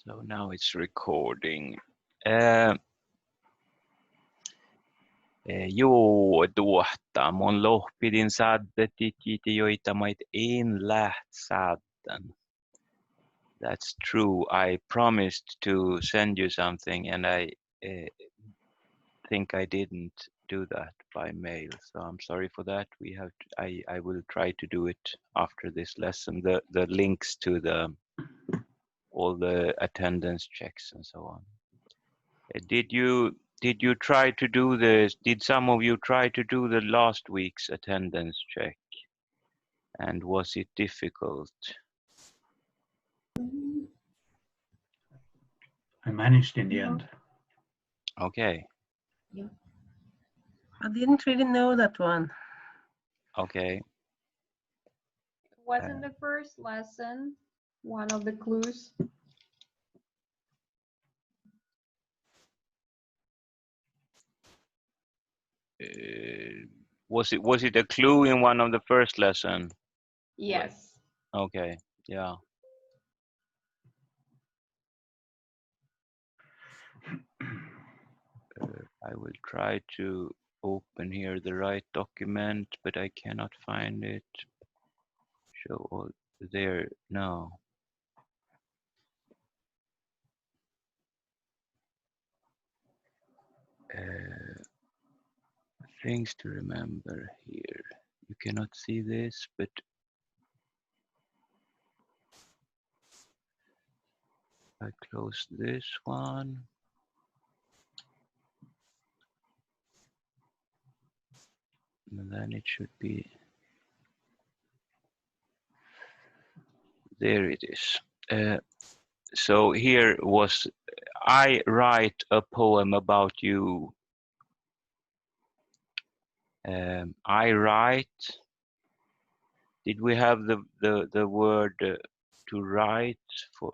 So now it's recording. Joo, mun lohpidin saddetit joita mait en lähtsadden. That's true. I promised to send you something and I think I didn't do that by mail. So I'm sorry for that. We have to, I will try to do it after this lesson. The links to all the attendance checks and so on. Did you try to do this? Did some of you try to do the last week's attendance check? And was it difficult? I managed in the end. Okay. Yeah. I didn't really know that one. Okay. It was in the first lesson, one of the clues. Was it a clue in one of the first lesson? Yes. Okay. Yeah. I will try to open here the right document, but I cannot find it. Show all there. No. Things to remember here. You cannot see this, but I close this one. And then it should be, there it is. So here was, I write a poem about you. I write. Did we have the word to write for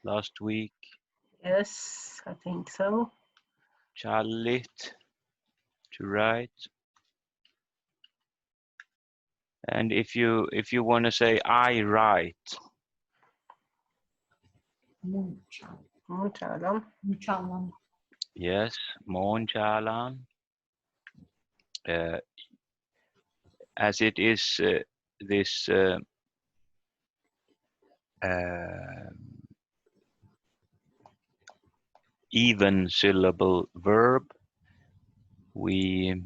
last week? Yes, I think so. Challit, to write. And if you want to say I write. Muchalam. Yes, Monchalan. As it is this even syllable verb, we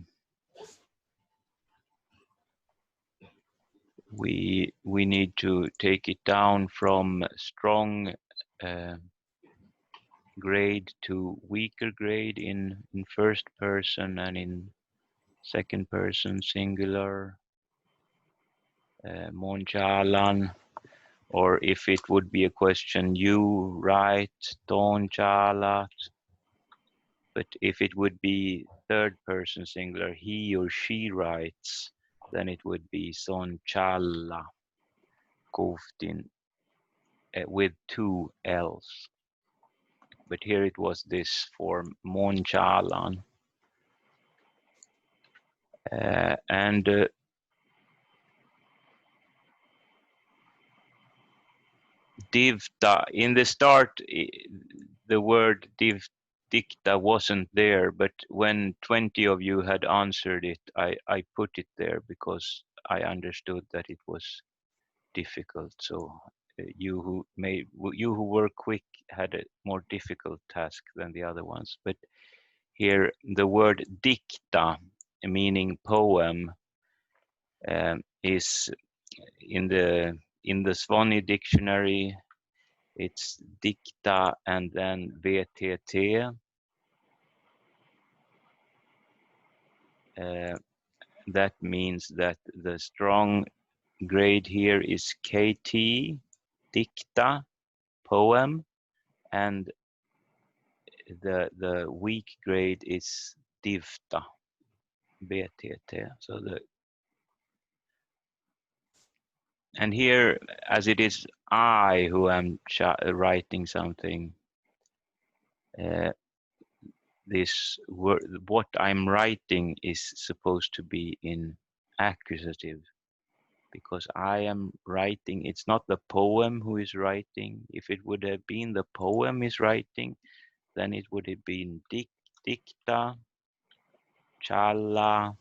need to take it down from strong grade to weaker grade in first person and in second person singular. Monchalan, or if it would be a question, you write, ton chalat. But if it would be third person singular, he or she writes, then it would be son challa, koftin, with two L's. But here it was this form, monchalan. And divta, in the start, the word dicta wasn't there, but when 20 of you had answered it, I put it there because I understood that it was difficult. So you who were quick had a more difficult task than the other ones. But here the word dicta, meaning poem, is in the Swanny dictionary. It's dicta and then VTT. That means that the strong grade here is KT, dicta, poem, and the weak grade is divta, VTT. So and here, as it is I who am writing something, this word, what I'm writing is supposed to be in accusative, because I am writing. It's not the poem who is writing. If it would have been the poem is writing, then it would have been dikta, challa,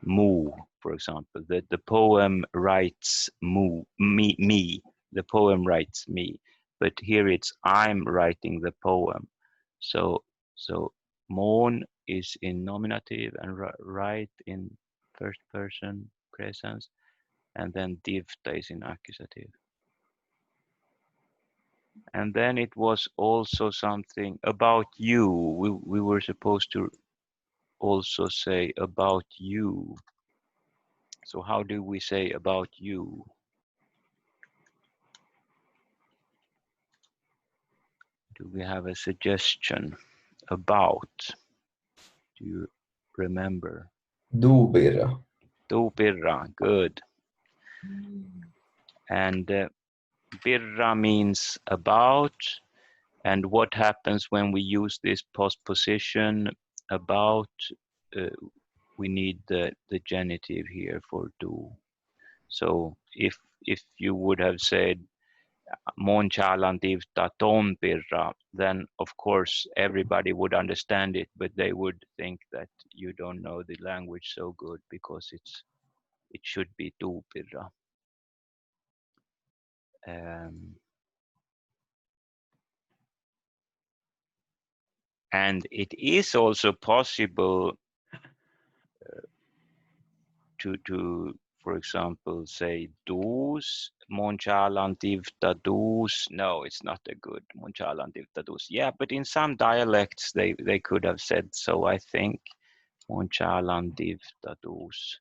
mu, for example. The poem writes me. The poem writes me. But here it's I'm writing the poem. So mon is in nominative and write in first person presence, and then divta is in accusative. And then it was also something about you. We were supposed to also say about you. So how do we say about you? Do we have a suggestion about? Do you remember? Dubira. Birra, good. And birra means about. And what happens when we use this postposition about? We need the genitive here for do. So if you would have said mon chalan divta ton birra, then of course everybody would understand it, but they would think that you don't know the language so good because it should be do birra. And it is also possible to for example say dus monchalan divta dus. No, it's not a good monchalan divta dus. Yeah, but in some dialects they could have said so, I think. Monchalan divta dus.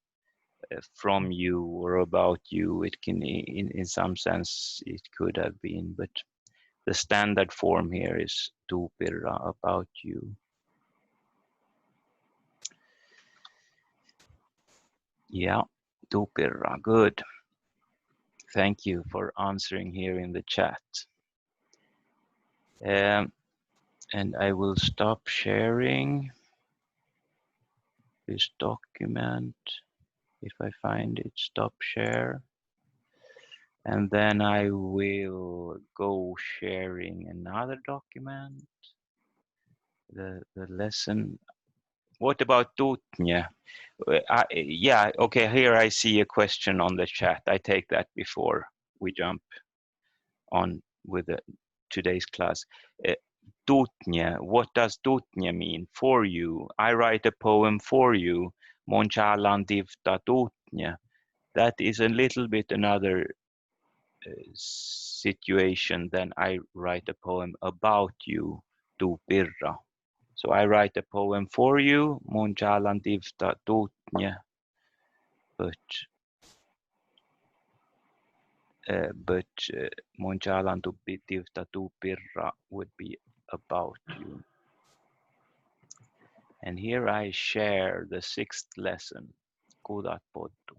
From you or about you, it can in some sense it could have been, but the standard form here is tu pirra, about you. Yeah, tu pirra, good. Thank you for answering here in the chat. And I will stop sharing this document. If I find it, stop share. And then I will go sharing another document. The lesson. What about tutnje? Yeah, okay, here I see a question on the chat. I take that before we jump on with today's class. Tutnje, what does tutnje mean? For you. I write a poem for you. Monchalan divta tutnje. That is a little bit another situation than I write a poem about you. Tu pirra. So I write a poem for you. Monchalan divta tutnje. But Monchalan divta tu pirra would be about you. And here I share the 6th lesson, oahppolihttu.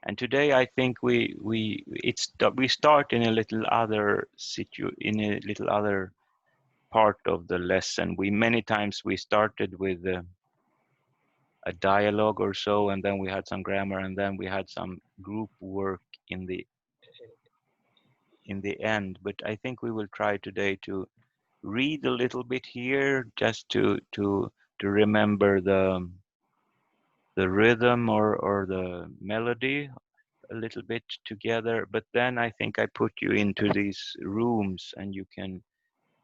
And today I think we start in a little other part of the lesson. Many times we started with a dialogue or so, and then we had some grammar, and then we had some group work in the end. But I think we will try today to read a little bit here, just to remember the rhythm or the melody a little bit together. But then I think I put you into these rooms, and you can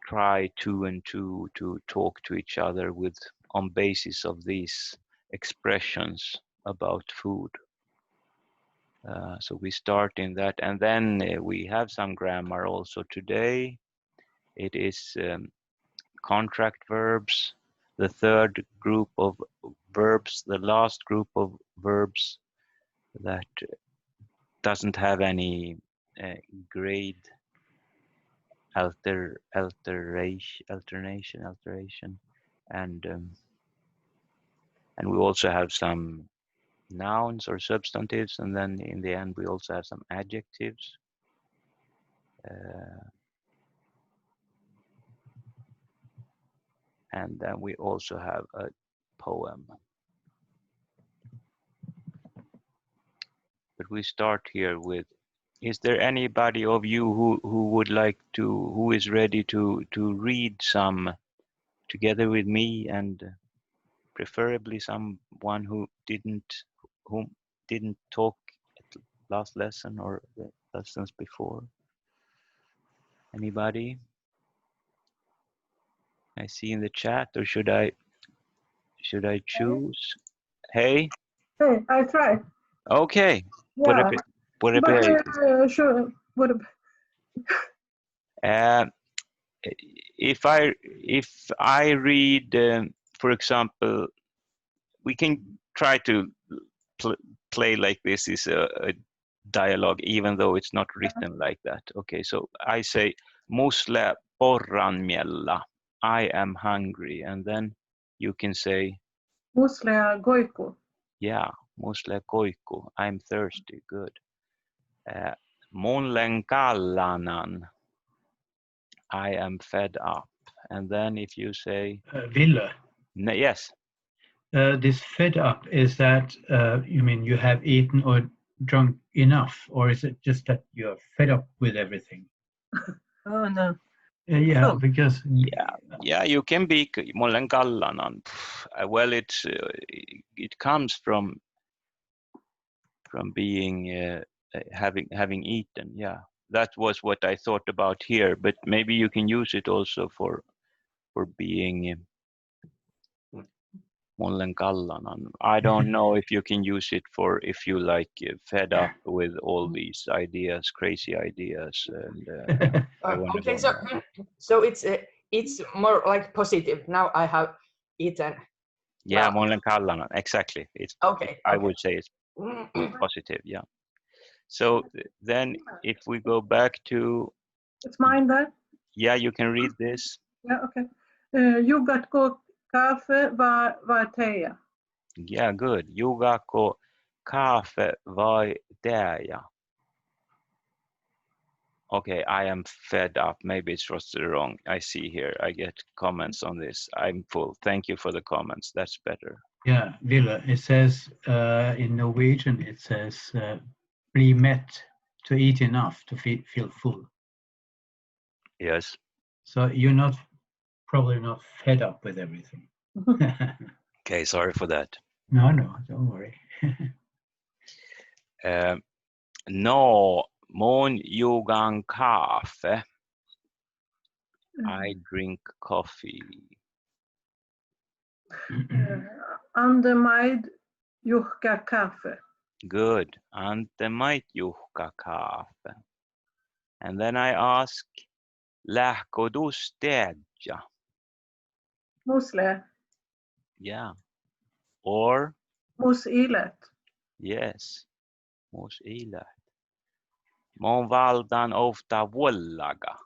try 2 and 2 to talk to each other on basis of these expressions about food. So we start in that, and then we have some grammar also today. It is contract verbs, the third group of verbs, the last group of verbs that doesn't have any grade alteration, and we also have some nouns or substantives, and then in the end we also have some adjectives. And then we also have a poem. But we start here with, is there anybody of you who would like to, who is ready to read some together with me, and preferably someone who didn't talk at last lesson or the lessons before? Anybody? I see in the chat, or should I choose? Hey? Hey, I try. Okay. Yeah. But Sure. if I read, for example, we can try to play like this is a dialogue, even though it's not written like that. Okay, so I say, Musle porranmiella, I am hungry, and then you can say, Musle goiku. yeah, musle koiku, I'm thirsty. Good. Monlen kallanan, I am fed up. And then if you say, Ville, yes, this fed up, is that you mean you have eaten or drunk enough, or is it just that you're fed up with everything? Oh no. Yeah, Full. because yeah, you can be Monlen kallanan. Well, it comes from being having eaten. Yeah, that was what I thought about here. But maybe you can use it also for being Mollen kallanan. I don't know if you can use it for if you like fed up with all these ideas, crazy ideas, and I want to Okay, go. so it's more like positive. Now I have eaten. Yeah, Well, Mollen kallanan. Exactly. It's okay. I would say it's positive. Yeah. So then, if we go back to, It's mine there. yeah, you can read this. Yeah, okay. Jugatko kaffe var teja. Yeah, good. Jugako kaffe vai teja. Okay, I am fed up. Maybe it's just wrong. I see here. I get comments on this. I'm full. Thank you for the comments. That's better. yeah, Ville, it says in Norwegian, it says bli mätt, to eat enough, to feel full. Yes. So you're probably not fed up with everything. Okay, sorry for that. No, don't worry. No, mun jugan kaffe. I drink coffee. Andemaid juhka kaffe. Good. Ante mait juhka kaffe. And then I ask, lähkö du städja? Musle. Yeah. Or, Mus ilet. yes, mus ila. Mon valdan ofta vuollaga.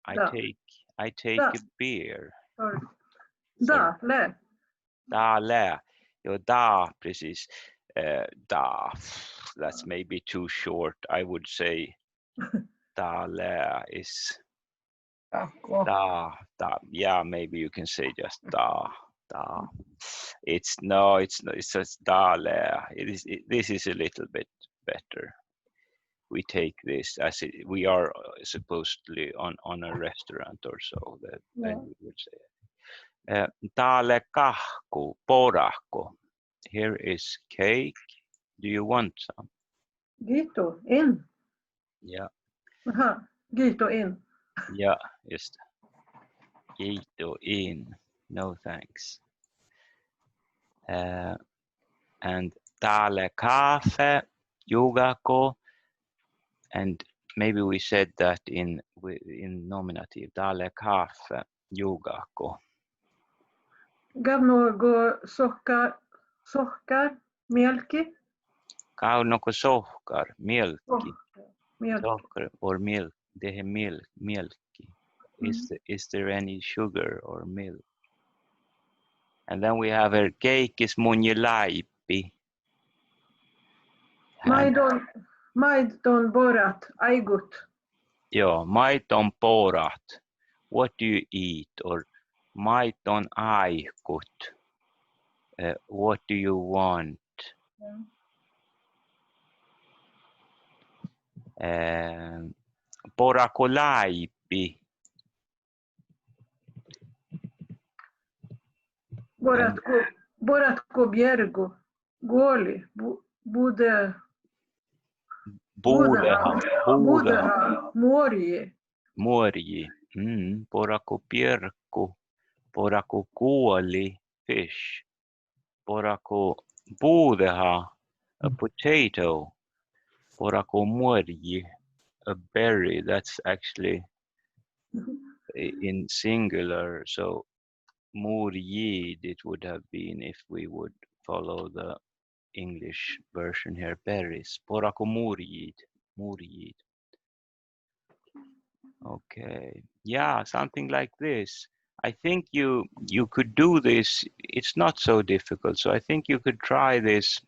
I Da. take Da. a beer. Sorry. Sorry. Da, le. Da lä. Jo, da, precis. Da. That's maybe too short. I would say da lä is da. Yeah, maybe you can say just da. It's just da lä. This is a little bit better. We take this as we are supposedly on a restaurant or so. Then we would say, "Tale kahku, porakko." Here is cake. Do you want some? Gito, in. Yeah, Aha, Gito, in. yeah, just Gito in. No thanks. And tale kaffe, jugako, and maybe we said that in nominative. Tale kaffe, jugako. Gavnogo sohkar, mjölki. Kaunoko sohkar, mjölki. Mjölk. Sohkar or milk. Det är mjölki. Is there any sugar or milk? And then we have a cake is munjulaipi. Maidon borat, aigut. Yeah, maiton porat. What do you eat? Or maiton aikut. What do you want? Porakolaipi. Boratko bjergu. Goli. Bude. Budeha. Morje. Morji. Porakopierkku. Porakokuoli. Fish. Porako budeha. A potato. Porakomorji. A berry. That's actually in singular. So Murjid it would have been if we would follow the English version here. Berries. Porakomurjid. Murjid. Okay. Yeah, something like this. I think you could do this. It's not so difficult. So I think you could try this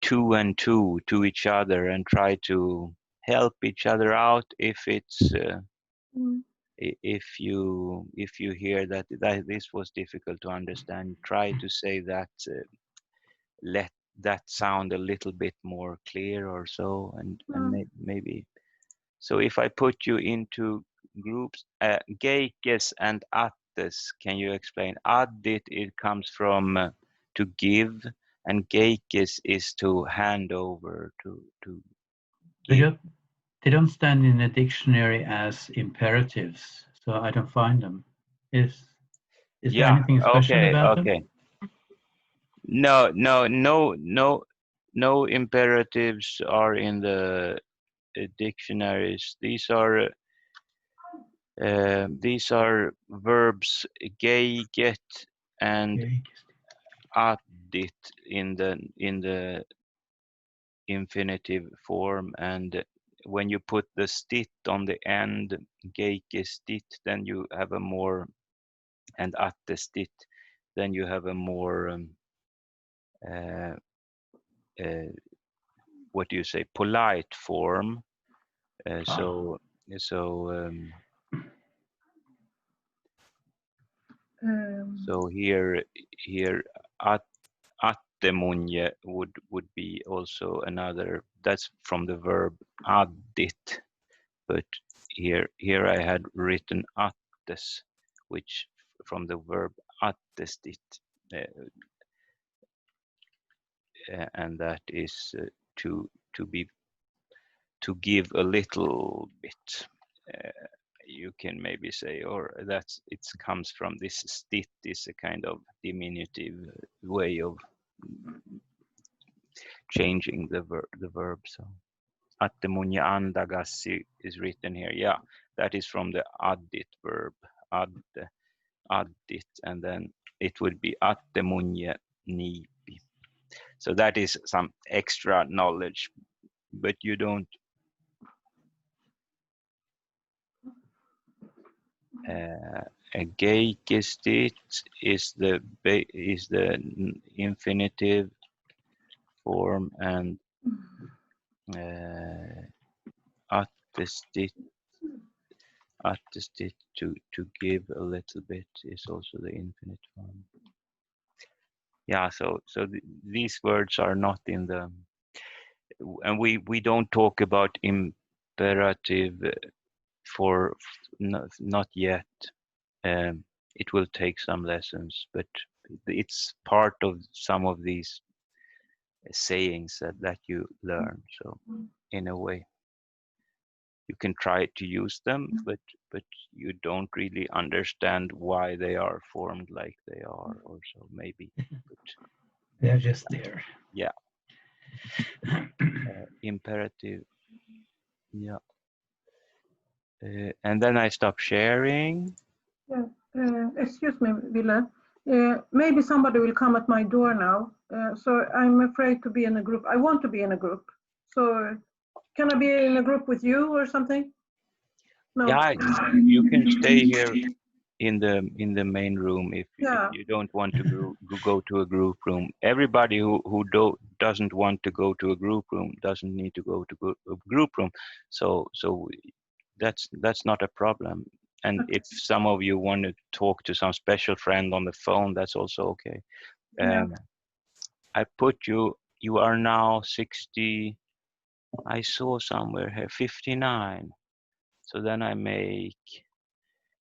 2 and 2 to each other and try to help each other out if it's if you hear that this was difficult to understand, try to say that let that sound a little bit more clear or so, and maybe so if I put you into groups, geikes and attes, can you explain? Addit, it comes from to give, and geikes is to hand over, to give. They don't stand in a dictionary as imperatives, so I don't find them. Is there anything special about them? No imperatives are in the dictionaries. These are verbs geiget and addit in the infinitive form, and when you put the stit on the end, geikestit, then you have a more, and attestit, then you have a more what do you say, polite form. So here attemunje would be also another, that's from the verb addit, but here I had written attes, which from the verb attestit, and that is to give a little bit. You can maybe say, or that's, it comes from this stit, is a kind of diminutive way of changing the verb. So attemunja andagassi is written here. Yeah, that is from the addit verb, addit, and then it would be attemunja niipi. So that is some extra knowledge, but you don't geikestit is the infinitive form, and attestit to give a little bit is also the infinite form. Yeah, so these words are not in the, and we don't talk about imperative for not yet. It will take some lessons, but it's part of some of these sayings that you learn. So in a way, you can try to use them, but you don't really understand why they are formed like they are, or so maybe. But they're just there. Yeah. Imperative. Yeah. And then I stop sharing. Yeah. Excuse me, Ville. Maybe somebody will come at my door now. So I'm afraid to be in a group. I want to be in a group. So can I be in a group with you or something? No. Yeah, you can stay here in the main room if you don't want to go to a group room. Everybody who doesn't want to go to a group room doesn't need to go to a group room. So that's not a problem. And if some of you want to talk to some special friend on the phone, that's also okay. I put you are now 60, I saw somewhere here 59. So then I make,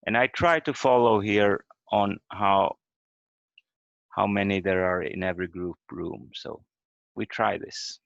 and I try to follow here on how many there are in every group room. So we try this.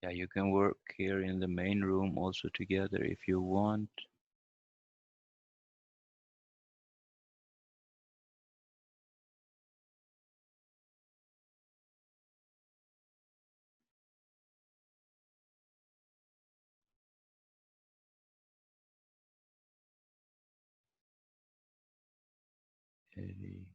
Yeah, you can work here in the main room also together if you want. Eddie.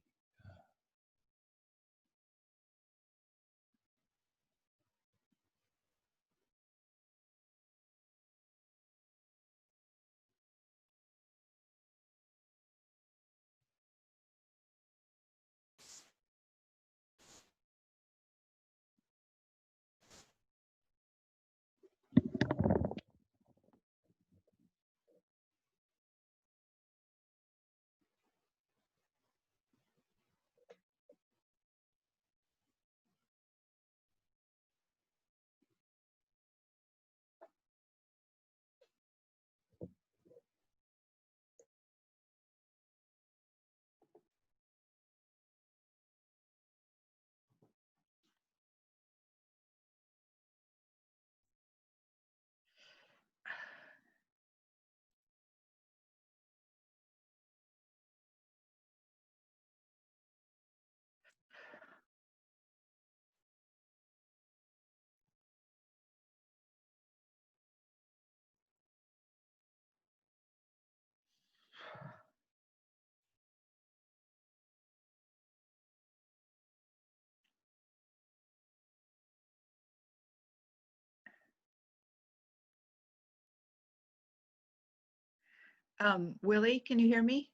Willie, can you hear me?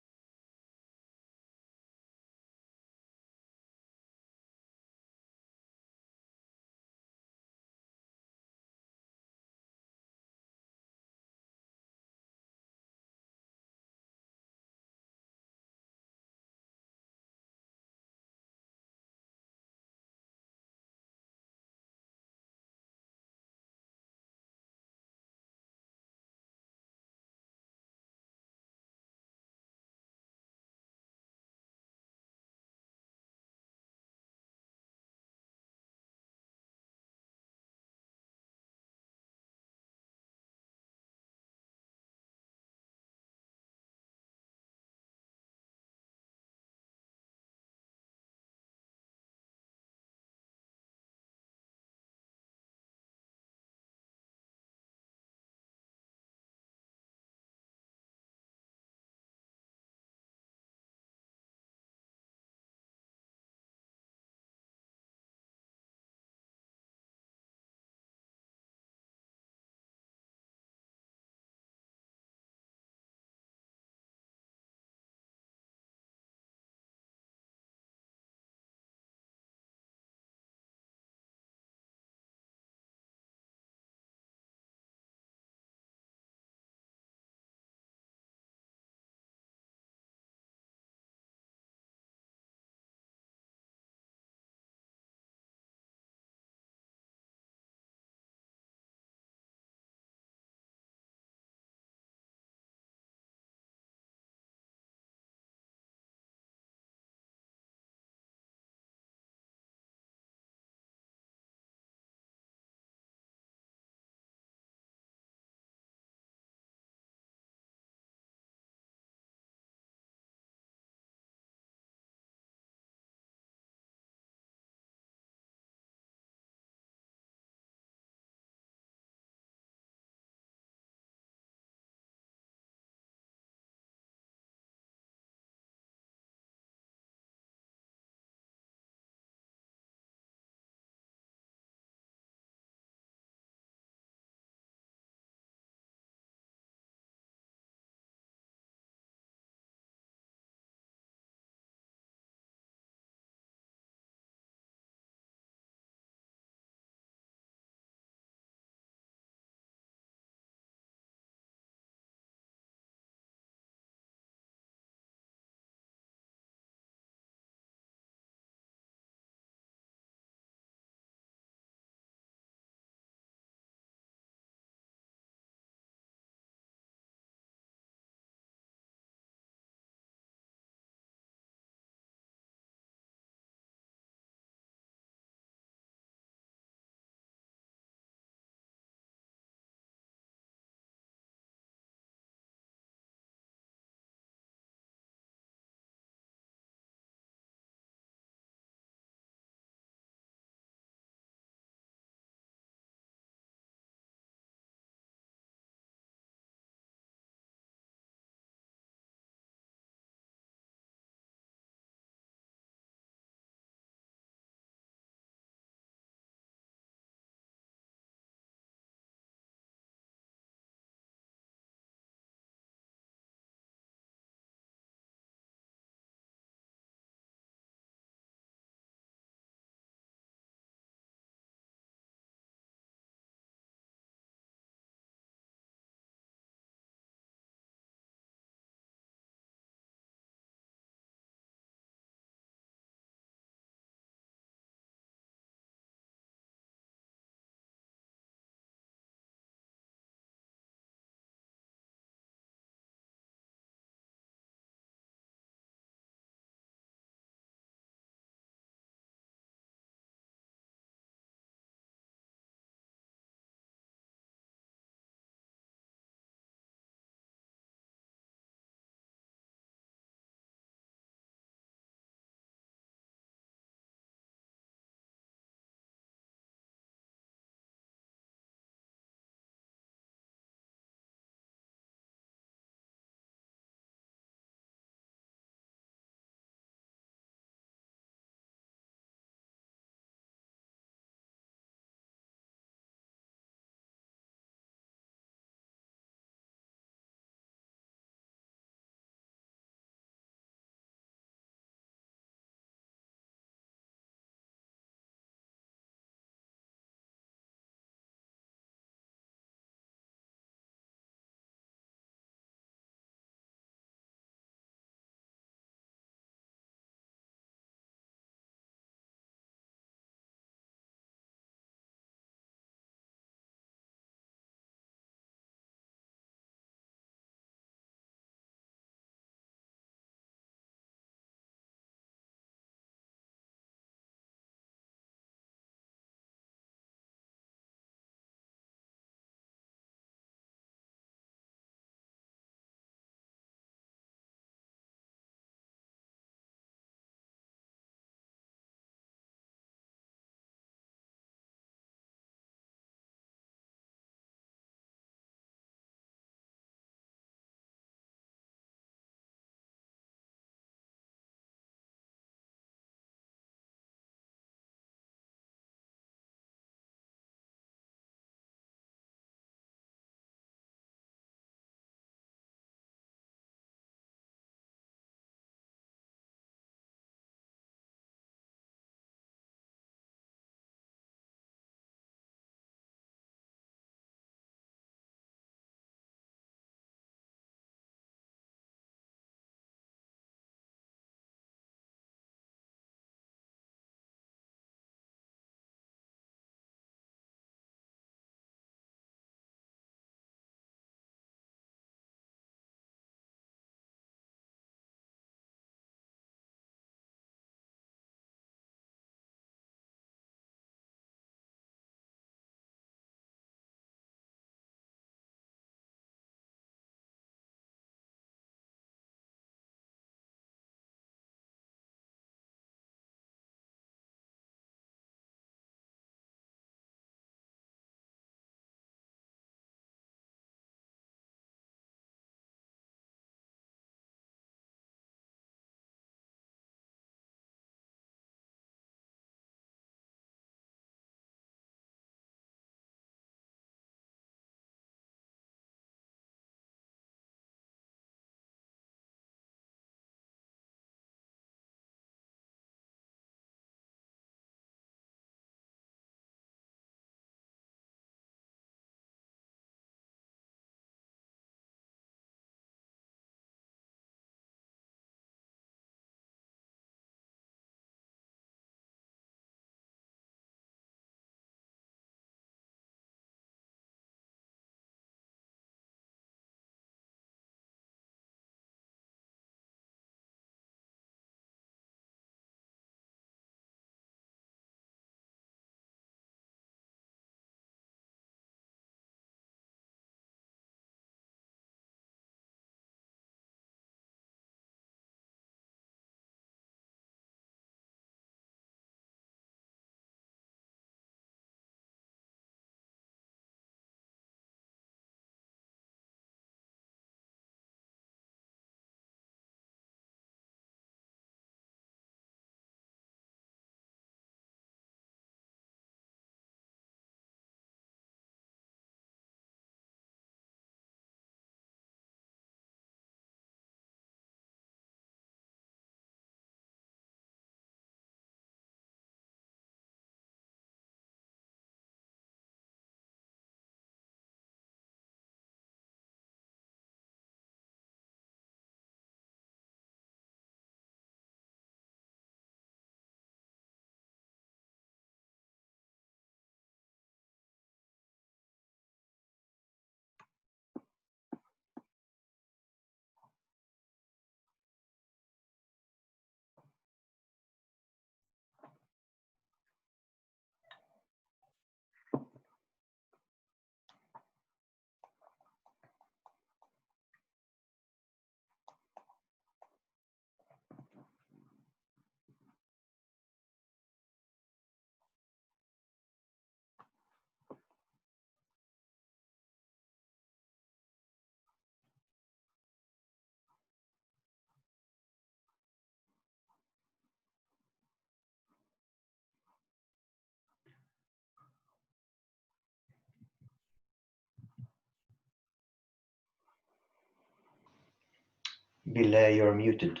Ville, you're muted.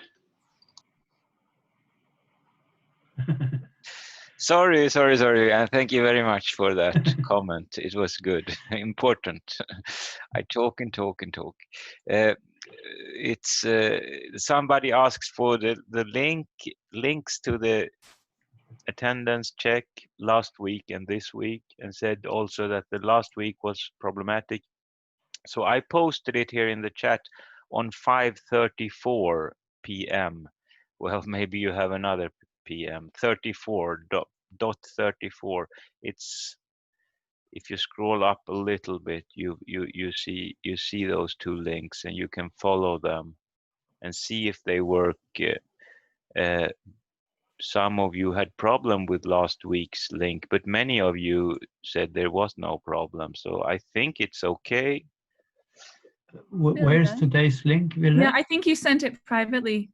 Sorry, and thank you very much for that comment. It was good, important. I talk and talk and talk. It's somebody asks for the links to the attendance check last week and this week, and said also that the last week was problematic. So I posted it here in the chat on 5:34 p.m. Well, maybe you have another p.m. 34.34. It's, if you scroll up a little bit, you see those two links, and you can follow them and see if they work. Some of you had problem with last week's link, but many of you said there was no problem. So I think it's okay. Where's today's link, Ville? Yeah, I think you sent it privately.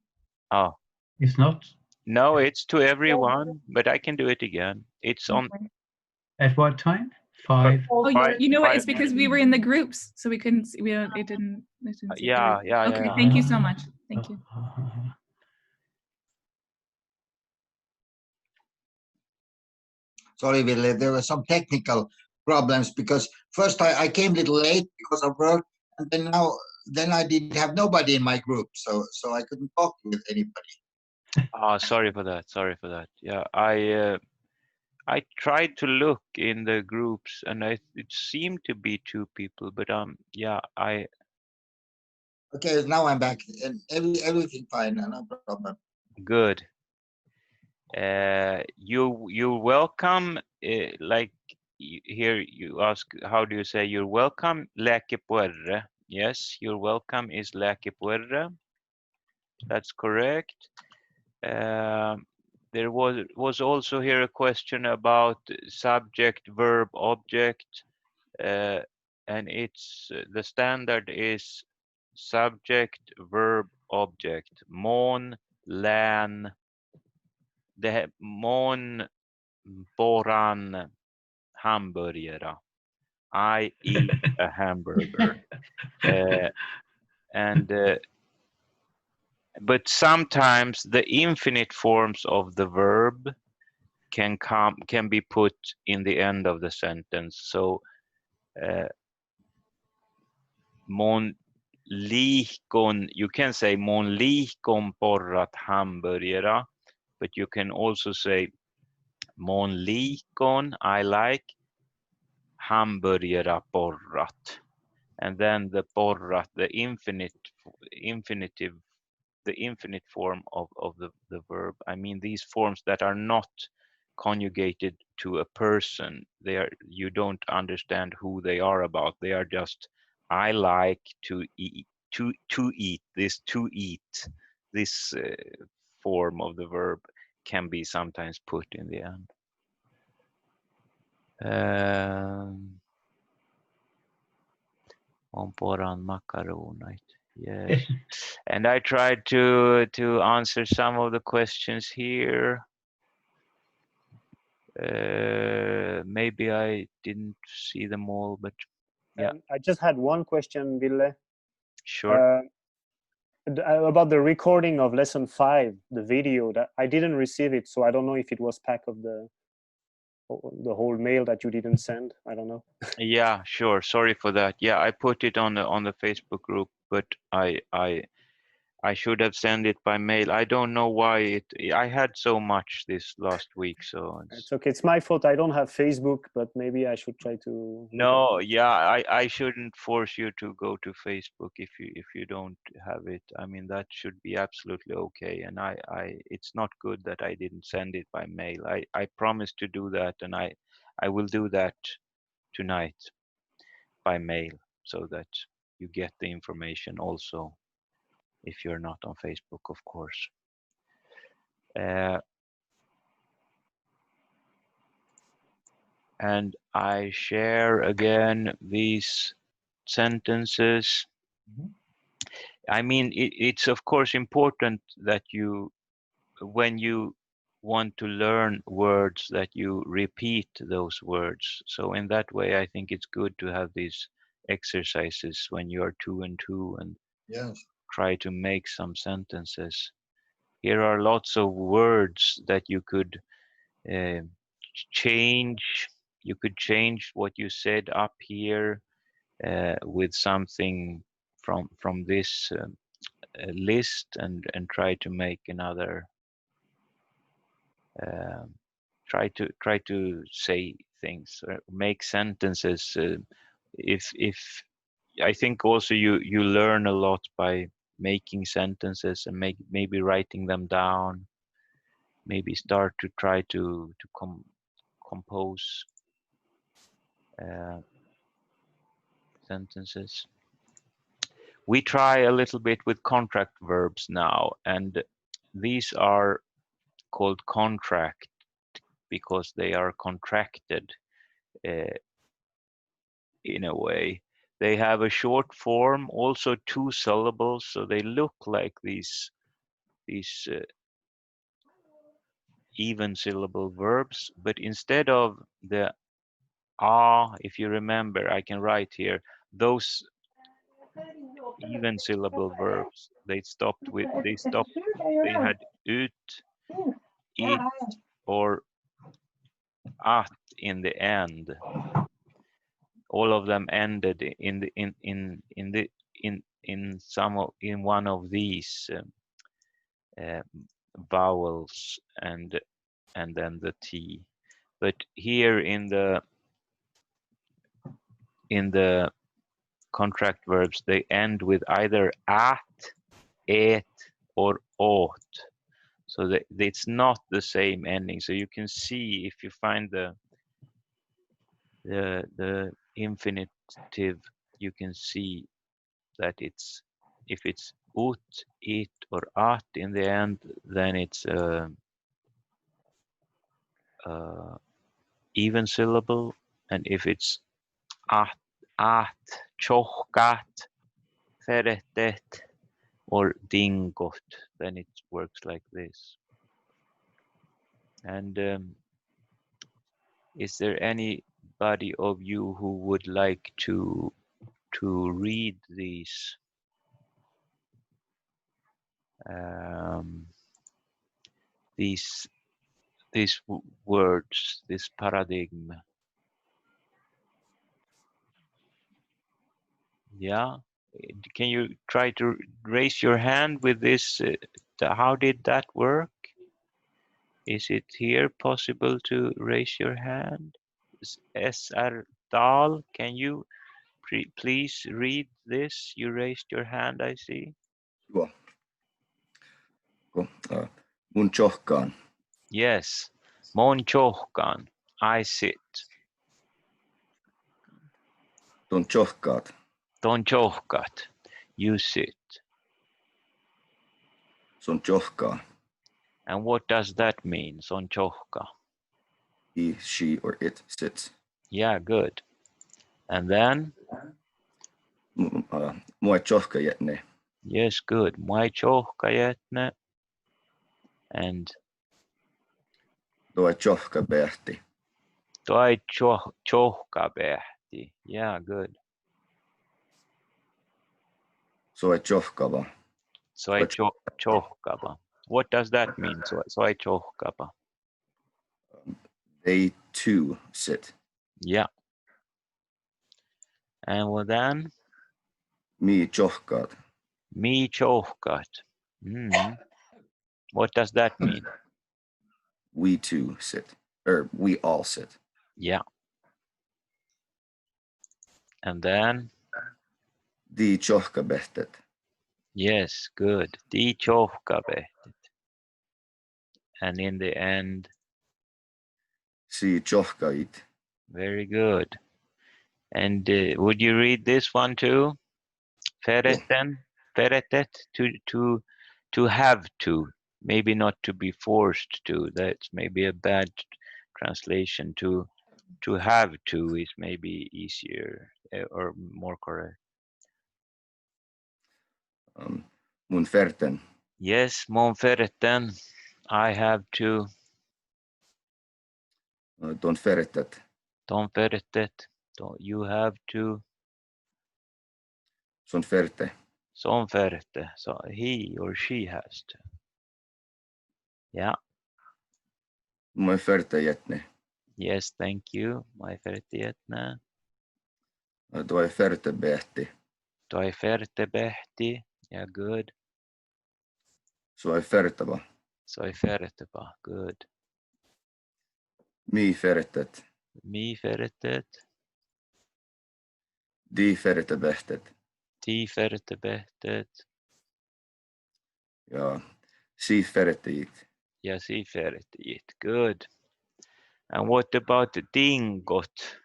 Oh, It's not? no, it's to everyone, but I can do it again. It's on. At what time? 5? Oh, Five- you know what? five- It's because we were in the groups, so we couldn't. We don't. It didn't. Say Yeah. Okay, thank you so much. Thank you. Sorry, Ville, there were some technical problems because first I came a little late because of work, and then I didn't have nobody in my group, so I couldn't talk with anybody. Oh, sorry for that. Yeah, I tried to look in the groups, and it seemed to be 2 people, but yeah, Okay, now I'm back and everything fine, no problem. good. You're welcome. Like here you ask, how do you say you're welcome? Läkepuerre. Yes, you're welcome is läkepuerre. That's correct. There was also here a question about subject, verb, object, and it's the standard is subject, verb, object. Mån, län, det mån, våran hamburgare. I eat a hamburger. But sometimes the infinite forms of the verb can be put in the end of the sentence. So mon likon, you can say mon likon porrat hamburgare, but you can also say mon likon, I like hamburgare porrat. And then the porrat, the infinitive, the infinite form of the verb. I mean, these forms that are not conjugated to a person, you don't understand who they are about. They are just, I like to eat, to eat, this to eat, this form of the verb can be sometimes put in the end. On poran makaronit. Yes. And I tried to answer some of the questions here. Maybe I didn't see them all, but yeah. I just had one question, Ville. Sure. About the recording of lesson 5, the video, that I didn't receive it, so I don't know if it was part of the whole mail that you didn't send. I don't know. Yeah, sure. Sorry for that. Yeah, I put it on the Facebook group, but I should have sent it by mail. I don't know why I had so much this last week, so it's okay. It's my fault. I don't have Facebook, but maybe I should try to. No, yeah, I shouldn't force you to go to Facebook if you don't have it. I mean, that should be absolutely okay. And it's not good that I didn't send it by mail. I promised to do that, and I will do that tonight by mail, so that you get the information also if you're not on Facebook, of course. And I share again these sentences. I mean, it's of course important that when you want to learn words, that you repeat those words. So in that way, I think it's good to have these exercises when you are 2 and 2 and yes, try to make some sentences. Here are lots of words that you could change. You could change what you said up here with something from this list and try to make another. Try to say things, make sentences. If I think also you learn a lot by making sentences and maybe writing them down. Maybe start to try to compose sentences. We try a little bit with contract verbs now, and these are called contract because they are contracted in a way. They have a short form, also 2 syllables, so they look like these even syllable verbs, but instead of the if you remember, I can write here those even syllable verbs. They had ut, it, or at in the end. All of them ended in one of these vowels and then the T. But here in the contract verbs, they end with either at, et, or ought. So it's not the same ending. So you can see if you find the infinitive, you can see that if it's ut, it, or at in the end, then it's even syllable, and if it's at, tjohkat, feretet, or dingot, then it works like this. And is there anybody of you who would like to read these words, this paradigm? Yeah, can you try to raise your hand with this? How did that work? Is it here possible to raise your hand? SR Dahl, can you please read this? You raised your hand, I see. Joo. Mun tjohkaan. Yes, mun tjohkaan. I sit. Ton tjohkaat. Ton tjohkat. You sit. Sun tjohkaa. And what does that mean, son tjohka? He, she, or it sits. Yeah, good. And then? Mua tjohka jätne. Yes, good. Mua tjohka jätne. And? Toi tjohka behti. Toi tjohka behti. Yeah, good. Soi tjohkava. Soi tjohkava. What does that mean? Soi tjohkava. They too sit. Yeah. And well then? Mi tjohkaat. Mi tjohkaat. What does that mean? We too sit. Or we all sit. Yeah. And then? Di tjohka behtet. Yes, good. Di tjohka behtet. And in the end? Si tjohkait. Very good. And would you read this one too? Fereten, feretet, to have to, maybe not to be forced to. That's maybe a bad translation. To have to is maybe easier or more correct. Mun ferten. Yes, mon fereten. I have to. Ton feretet. Ton feretet. You have to. Sun ferte. Som färte. So he or she has to. Yeah. Mai färte jätne. Yes, thank you. Mai färte jätne. Toi färte behti. Toi färte behti. Yeah, good. Soi färtava. Soi färteva. Good. Mi färtet. Mi färtet. Di färte behtet. Ti färte behtet. Ja. Si färte it. Ja, si färte it. Good. And what about dingot?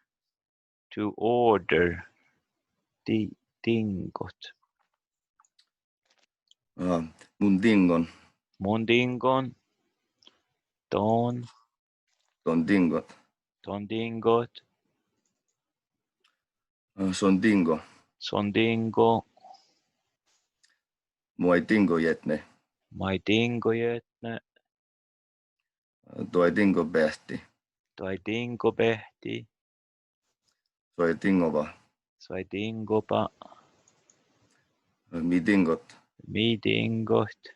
To order. Dingot. Mun dingon. Mun dingon. Ton Dingot. dingot. Son dingo. Son dingo. Moi dingo jätne. Mai dingo jätne. Toi dingo behti. Toi dingo behti. Soi dingova. Soi dingopa. Mi dingot. Mi dingot.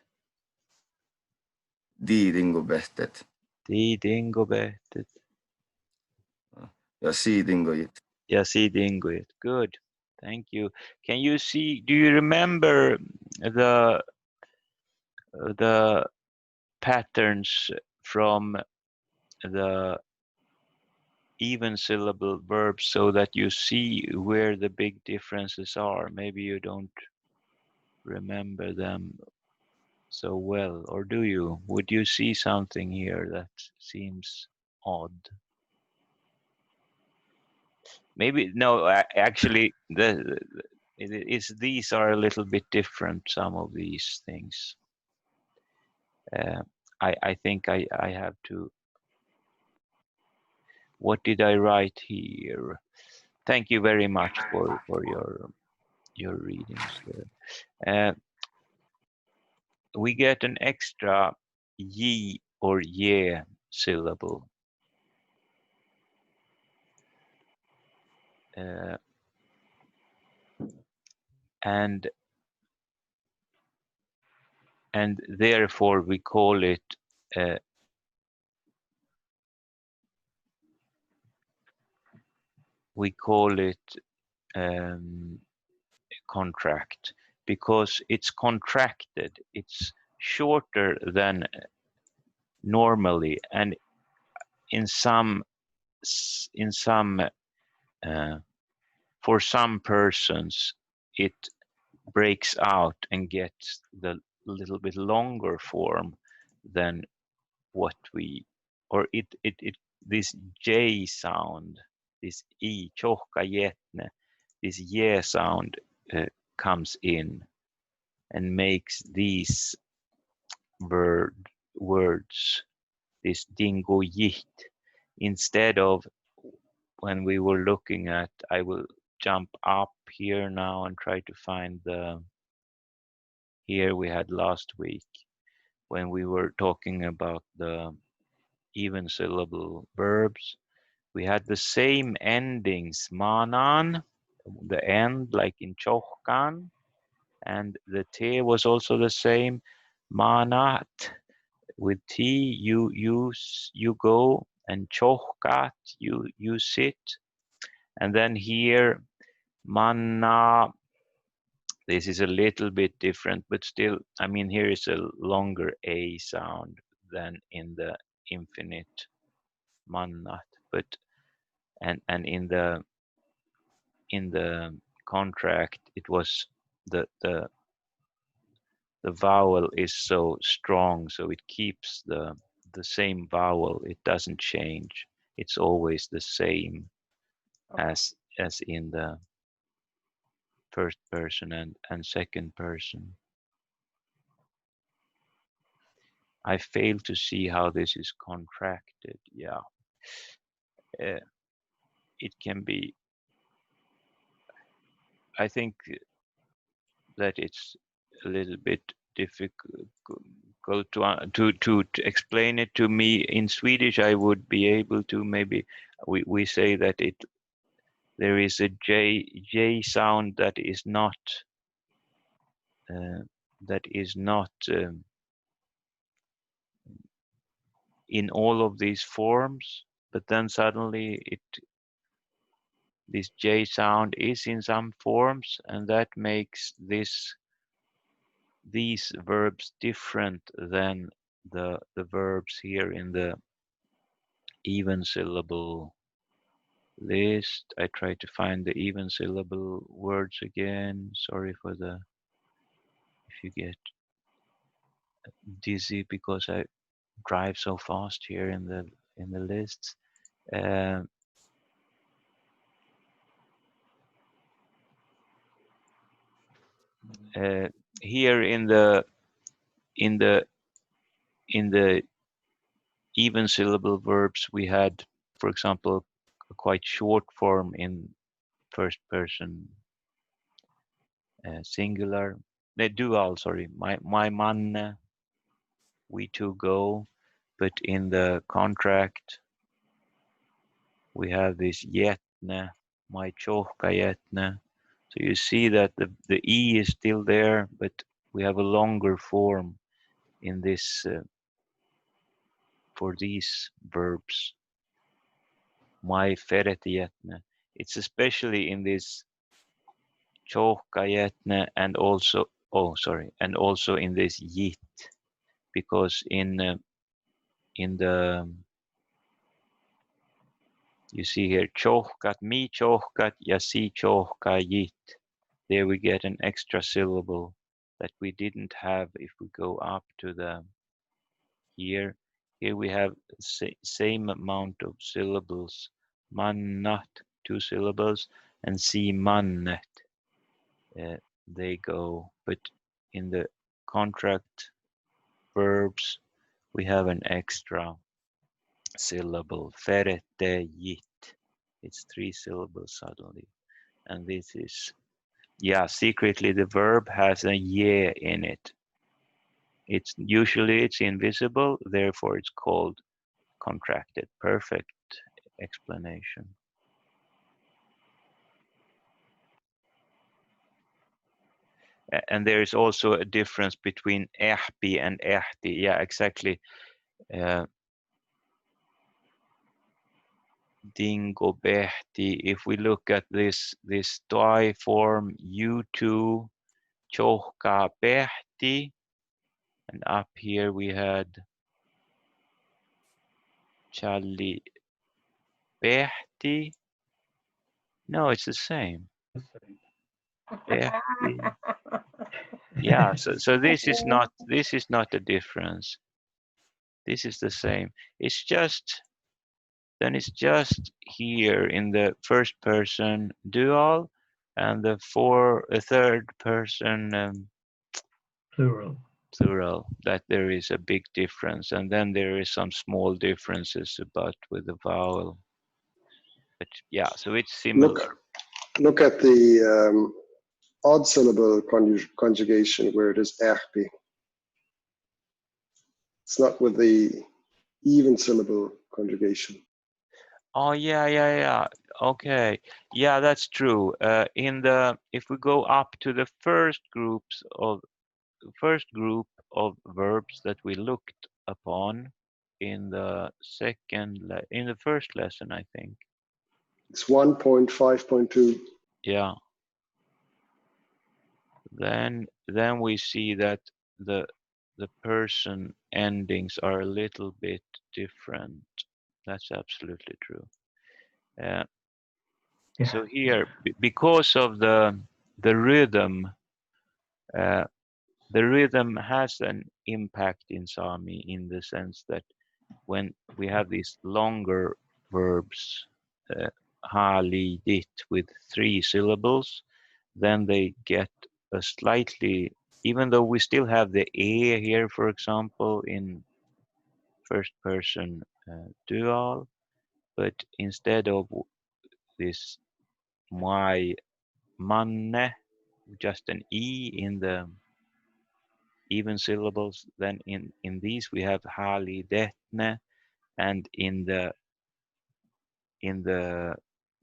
Di dingo behtet. Ti dingo behtet. Ja si dingo it. Ja, si dingo it. Good. Thank you. Can you see, do you remember the patterns from the even syllable verbs so that you see where the big differences are? Maybe you don't remember them so well, or do you? Would you see something here that seems odd? Maybe no. Actually, these are a little bit different. Some of these things. I think I have to. What did I write here? Thank you very much for your readings there. We get an extra ye or ye syllable. And therefore we call it contract, because it's contracted. It's shorter than normally, and in some for some persons it breaks out and gets the little bit longer form than what we, or it this J sound, this E, tjohka jätne, this ye sound comes in and makes these words, this dingojiht, instead of when we were looking at, I will jump up here now and try to find the, here we had last week when we were talking about the even syllable verbs. We had the same endings, manan, the end like in tjohkan, and the te was also the same, manat, with t you go, and tjohkat you sit, and then here manna, this is a little bit different, but still, I mean, here is a longer a sound than in the infinite mannat, but and in the contract it was the vowel is so strong, so it keeps the same vowel. It doesn't change. It's always the same as in the first person and second person. I fail to see how this is contracted. Yeah, it can be. I think that it's a little bit difficult to explain it to me in Swedish. I would be able to, maybe we say that there is a J sound that is not that is not in all of these forms, but then suddenly this J sound is in some forms, and that makes these verbs different than the verbs here in the even syllable list. I try to find the even syllable words again. Sorry for the if you get dizzy because I drive so fast here in the lists. Here in the even syllable verbs, we had, for example, a quite short form in first person singular. Dual, sorry. My man, we two go. But in the contract, we have this yetne, my chohka yetne. So you see that the E is still there, but we have a longer form in this for these verbs. My feret yetne. It's especially in this chohka yetne and also and also in this yit, because in the you see here chohkat, mi chohkat, yasi chohka yit. There we get an extra syllable that we didn't have if we go up to the here. Here we have same amount of syllables. Mannat, 2 syllables, and si mannet. They go, but in the contract verbs, we have an extra syllable. Ferete yit. It's 3 syllables suddenly. And this is, yeah, secretly the verb has a ye in it. It's usually it's invisible, therefore it's called contracted. Perfect explanation. And there is also a difference between ehpi and ehti. Yeah, exactly. Dingo behti. If we look at this doi form, you2, chohka behti, and up here we had Charlie behti. No, it's the same. Behti. Yeah, so this is not a difference. This is the same. It's just here in the first person dual and the third person plural that there is a big difference, and then there is some small differences about with the vowel. But yeah, so it's similar. Look at the odd syllable conjugation where it is erpi. It's not with the even syllable conjugation. Oh yeah. Okay, yeah, that's true. If we go up to the first group of verbs that we looked upon in the first lesson, I think. It's 1.5.2. Yeah. Then we see that the person endings are a little bit different. That's absolutely true. So here, because of the rhythm, the rhythm has an impact in Sami in the sense that when we have these longer verbs, hali, dit, with 3 syllables, then they get a slightly, even though we still have the e here, for example, in first person dual, but instead of this my manne, just an e in the even syllables, then in these we have hali detne, and in the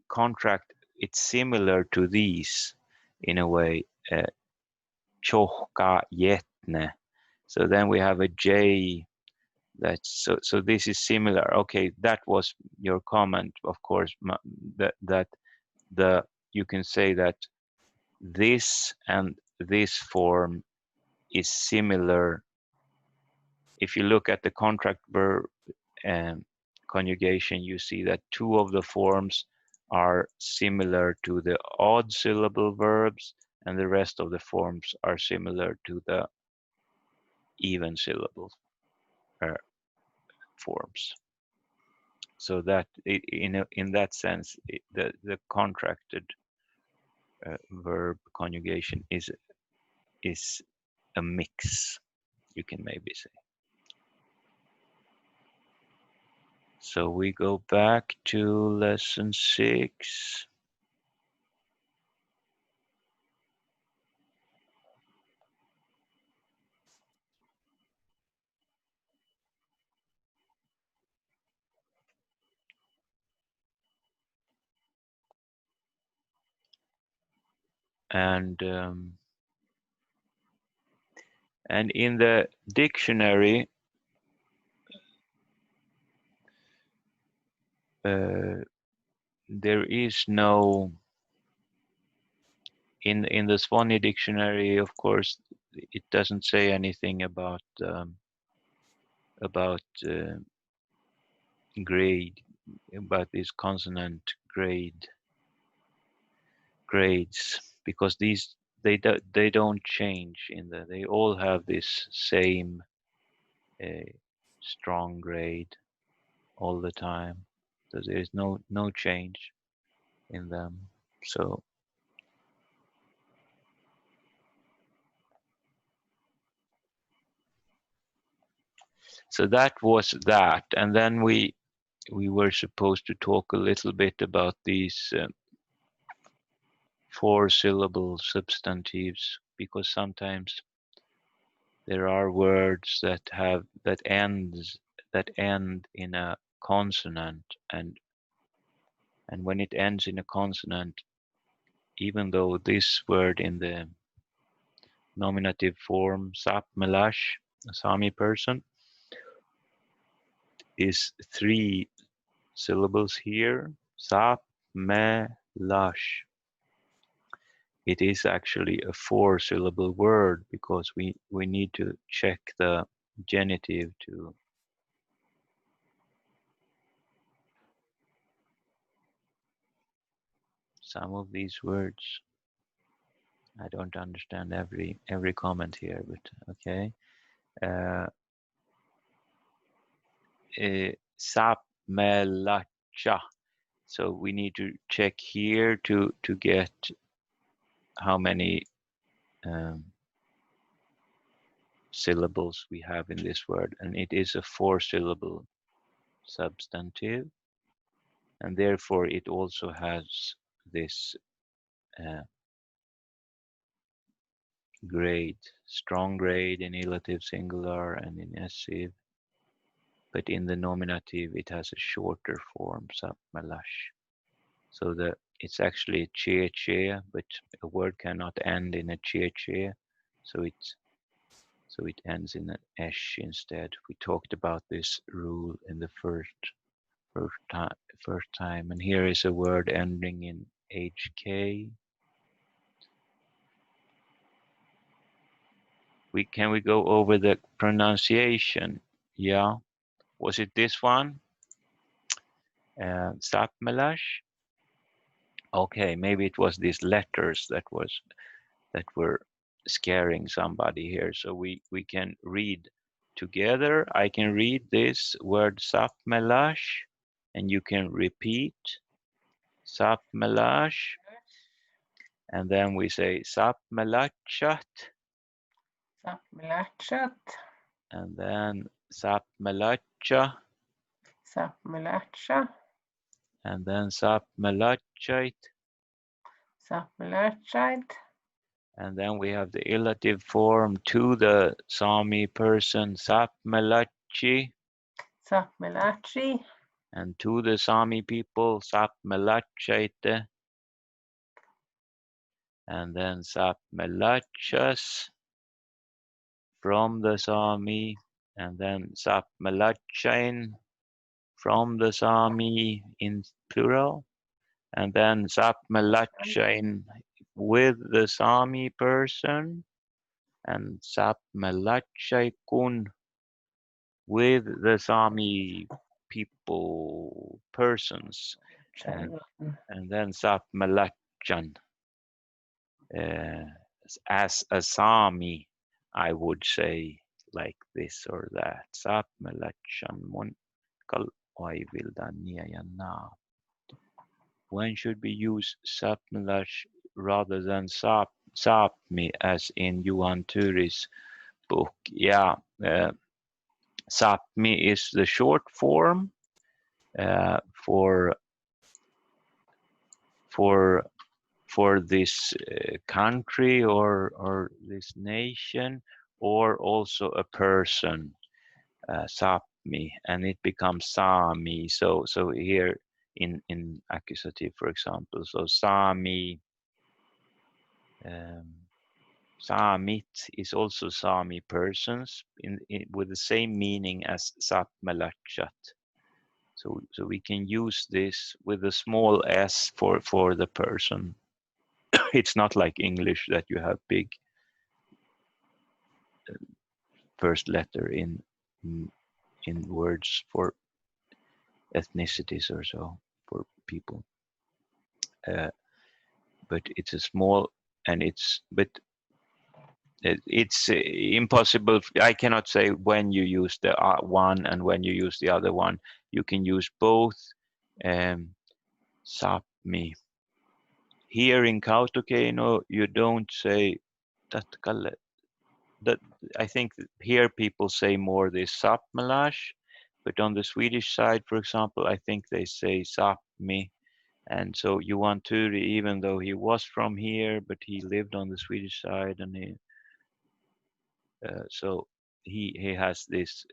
contract it's similar to these in a way. chohkajetne. So then we have a J. That's so this is similar. Okay, that was your comment, of course, that the you can say that this and this form is similar. If you look at the contract verb conjugation, you see that two of the forms are similar to the odd syllable verbs, and the rest of the forms are similar to the even syllable forms. So that in that sense, the contracted verb conjugation is a mix, you can maybe say. So we go back to lesson 6. And in the dictionary, there is no, in the Swanee dictionary, of course, it doesn't say anything about grade, about these consonant grades, because these they don't change they all have this same strong grade all the time. So there is no change in them. So that was that, and then we were supposed to talk a little bit about these 4-syllable substantives, because sometimes there are words that end in a consonant, and when it ends in a consonant, even though this word in the nominative form Sapmelash, a Sami person, is 3 syllables here, Sapmelash, it is actually a 4-syllable word, because we need to check the genitive to some of these words. I don't understand every comment here, but okay. Sapmelacha. So we need to check here to get how many syllables we have in this word, and it is a 4-syllable substantive, and therefore it also has this grade, strong grade in ilative singular and in essive, but in the nominative it has a shorter form, Sapmelash. So it's actually che, but a word cannot end in a che, so it ends in an esh instead. We talked about this rule in the first time, and here is a word ending in hk. Can we go over the pronunciation? Yeah, was it this one? Sapmelash. Okay, maybe it was these letters that were scaring somebody here. So we can read together. I can read this word Sapmelash, and you can repeat Sapmelash, and then we say Sapmelachat, Sapmelachat, and then Sapmelacha, Sapmelacha, and then Sapmelachait, Sapmelachait, and then we have the illative form to the Sami person, Sapmelachi, Sapmelachi, and to the Sami people, Sapmelachaite, and then Sapmelachas from the Sami, and then Sapmelachain from the Sami in plural, and then Sapmelachain with the Sami person, and Sapmelachaikun with the Sami people, persons, and then Sapmelachan as a Sami, I would say like this or that. Sapmelachan mun kal oivildan. When should we use Sapmelach rather than Sapmi, as in Johan Turi's book? Yeah, Sapmi is the short form for this country or this nation, or also a person, Sapmi, and it becomes Sami. So here in accusative, for example, so Sami, Samit is also Sami persons with the same meaning as Sapmelachat. So we can use this with a small s for the person. It's not like English that you have big first letter in words for ethnicities or so, for people. But it's a small, and it's impossible. I cannot say when you use the one and when you use the other one. You can use both. Sapmi. Here in Kautokeino, you don't say Tatkalle. That I think here people say more this Sapmelash, but on the Swedish side, for example, I think they say Sapmi. And so Johan Turi, even though he was from here, but he lived on the Swedish side, and so he has this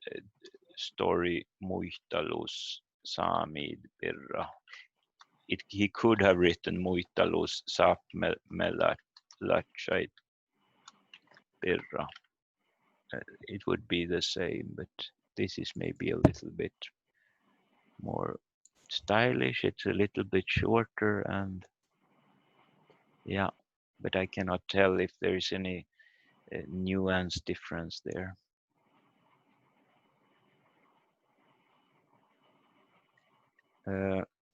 story Muitalus Sami Birra. He could have written Muitalus Sapmelachait Birra. It would be the same, but this is maybe a little bit more stylish. It's a little bit shorter, and yeah, but I cannot tell if there is any nuance difference there.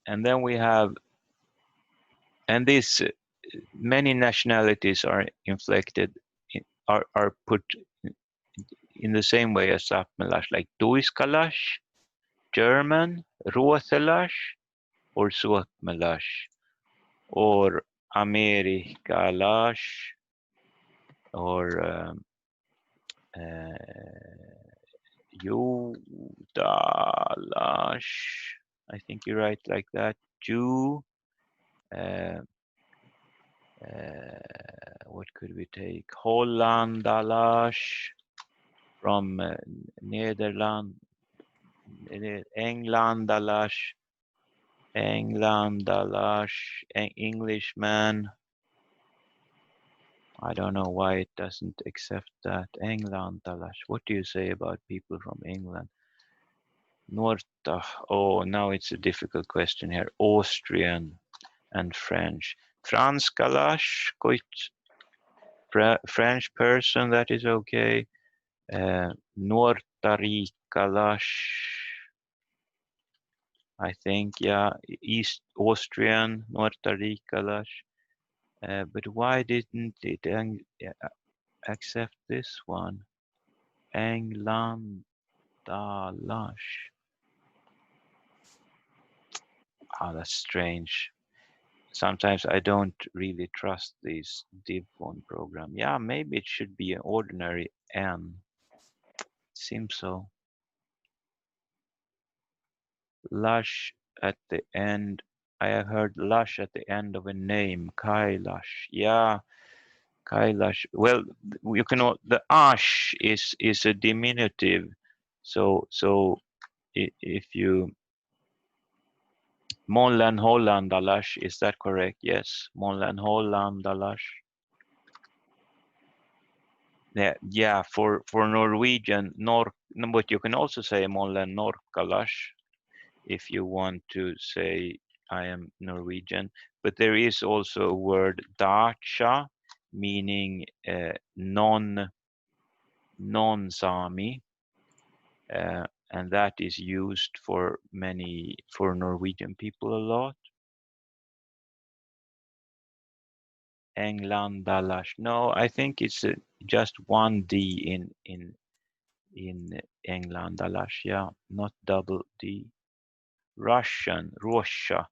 And then we have, and this many nationalities are inflected, are put in the same way as Sapmelash, like Duiskalash, German, Rothelash, or Suotmelash, or Amerikalash, or Judalash. I think you write like that. Jew. What could we take? Hollandalash from Netherlands. Englandalash. Englandalash. Englishman. I don't know why it doesn't accept that. Englandalash. What do you say about people from England? Norta. Oh, now it's a difficult question here. Austrian and French. Franskalash, French person, that is okay. Nortarikalash, I think, yeah. East Austrian, Nortarikalash. But why didn't it accept this one? Englandalash. Oh, that's strange. Sometimes I don't really trust these div phone program. Yeah, maybe it should be an ordinary N. Seems so. Lush at the end. I have heard lush at the end of a name. Kailash. Yeah, Kailash. Well, you can. The ash is a diminutive. So if you Monlan Hollandalash, is that correct? Yes, Monlan Hollandalash. Yeah, for Norwegian, but you can also say Mollen Norkalash if you want to say I am Norwegian. But there is also a word dacha, meaning non-Sami, and that is used for Norwegian people a lot. Englandalash. No, I think it's just one D in Englandalash. Yeah, not double D. Russian, Russia.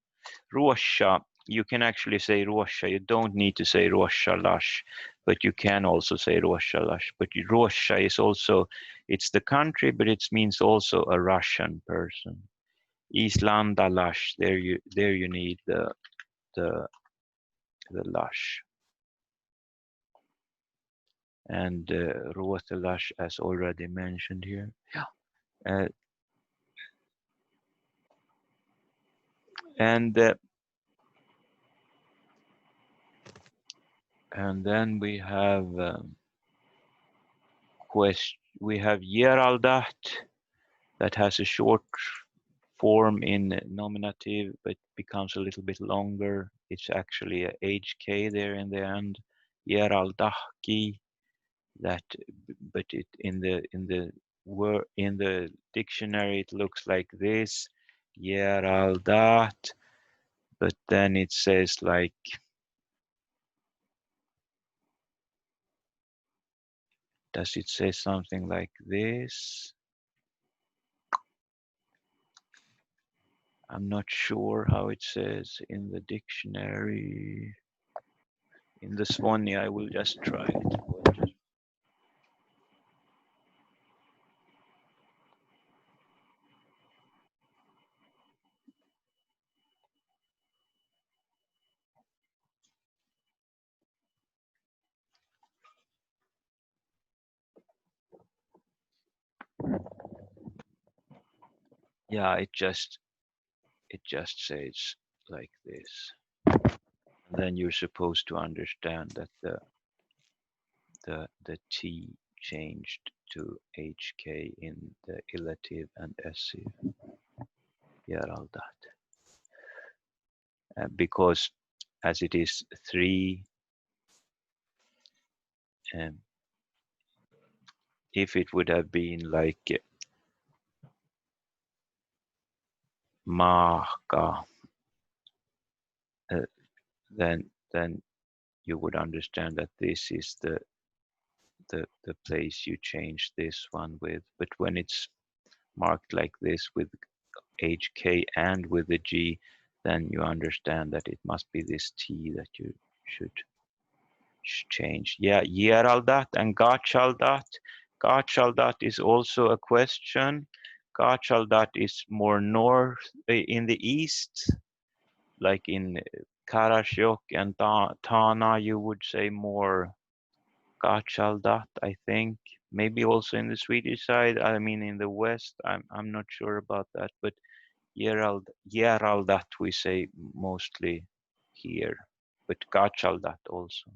Russia, you can actually say Russia. You don't need to say Russialash, but you can also say Russialash. But Russia is also, it's the country, but it means also a Russian person. Islandalash, there you need the lash. And Ruotalash, as already mentioned here. Yeah. And then we have we have Geraldat, that has a short form in nominative but becomes a little bit longer. It's actually a HK there in the end. Geraldaki, that, but it in the dictionary it looks like this, Geraldat, but then it says like, does it say something like this? I'm not sure how it says in the dictionary. In the Swanee, I will just try it. Yeah, it just says like this. And then you're supposed to understand that the T changed to HK in the illative and essive. Geraldat. Because as it is 3, if it would have been like Maaka, then you would understand that this is the place you change this one with. But when it's marked like this with HK and with the G, then you understand that it must be this T that you should change. Yeah, Geraldat and Gachaldat. Gachaldat is also a question. Gachaldat is more north in the east, like in Karasjok and Tana, you would say more Gachaldat, I think. Maybe also in the Swedish side, I mean in the west, I'm not sure about that, but Geraldat we say mostly here, but Gachaldat also.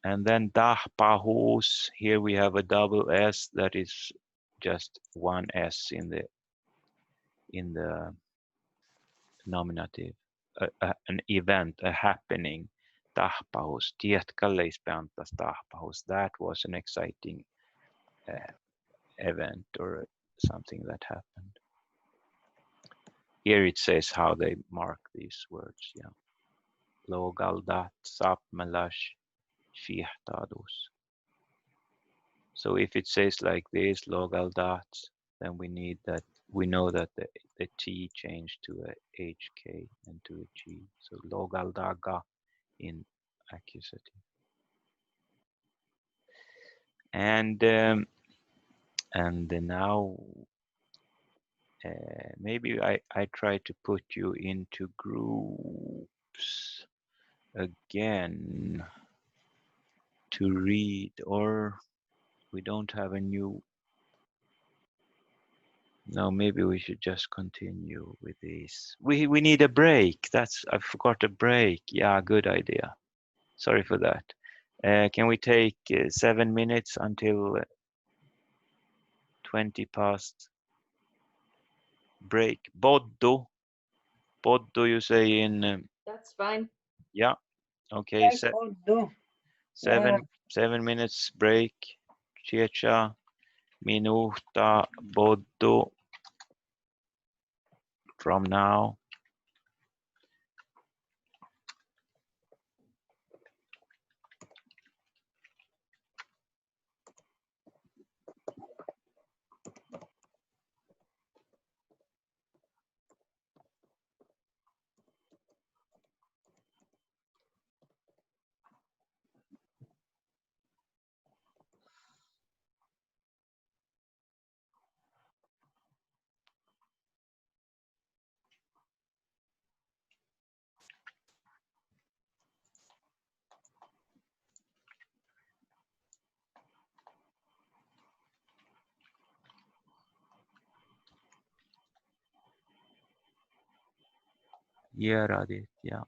And then Dahpahus, here we have a double S that is just one S in the nominative. An event, a happening. Dahpahus, Tietkalleispeantas Dahpahus. That was an exciting event or something that happened. Here it says how they mark these words. Yeah. Logaldat, Sapmelash, Fihtadus. So if it says like this, Logaldat, then we need that. We know that the T changed to a HK and to a G. So Logaldaga in accusative. And now maybe I try to put you into groups again to read, or we don't have a new. No, maybe we should just continue with this. We need a break. I forgot a break. Yeah, good idea. Sorry for that. Can we take 7 minutes until 20 past break? Boddo, you say in, That's fine. yeah, okay, Yes, I'll do. 7 minutes break. Ciecia minuta boddo from now. Yeah.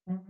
No.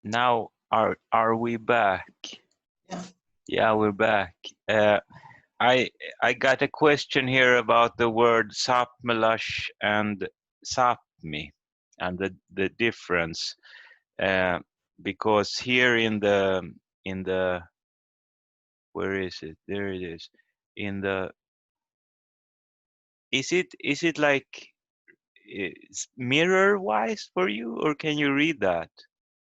Now, are we back? Yeah. Yeah, we're back. I got a question here about the word Sápmi and Sápmi and the difference, because here in the where is it? There it is. In the is it like mirror wise for you, or can you read that?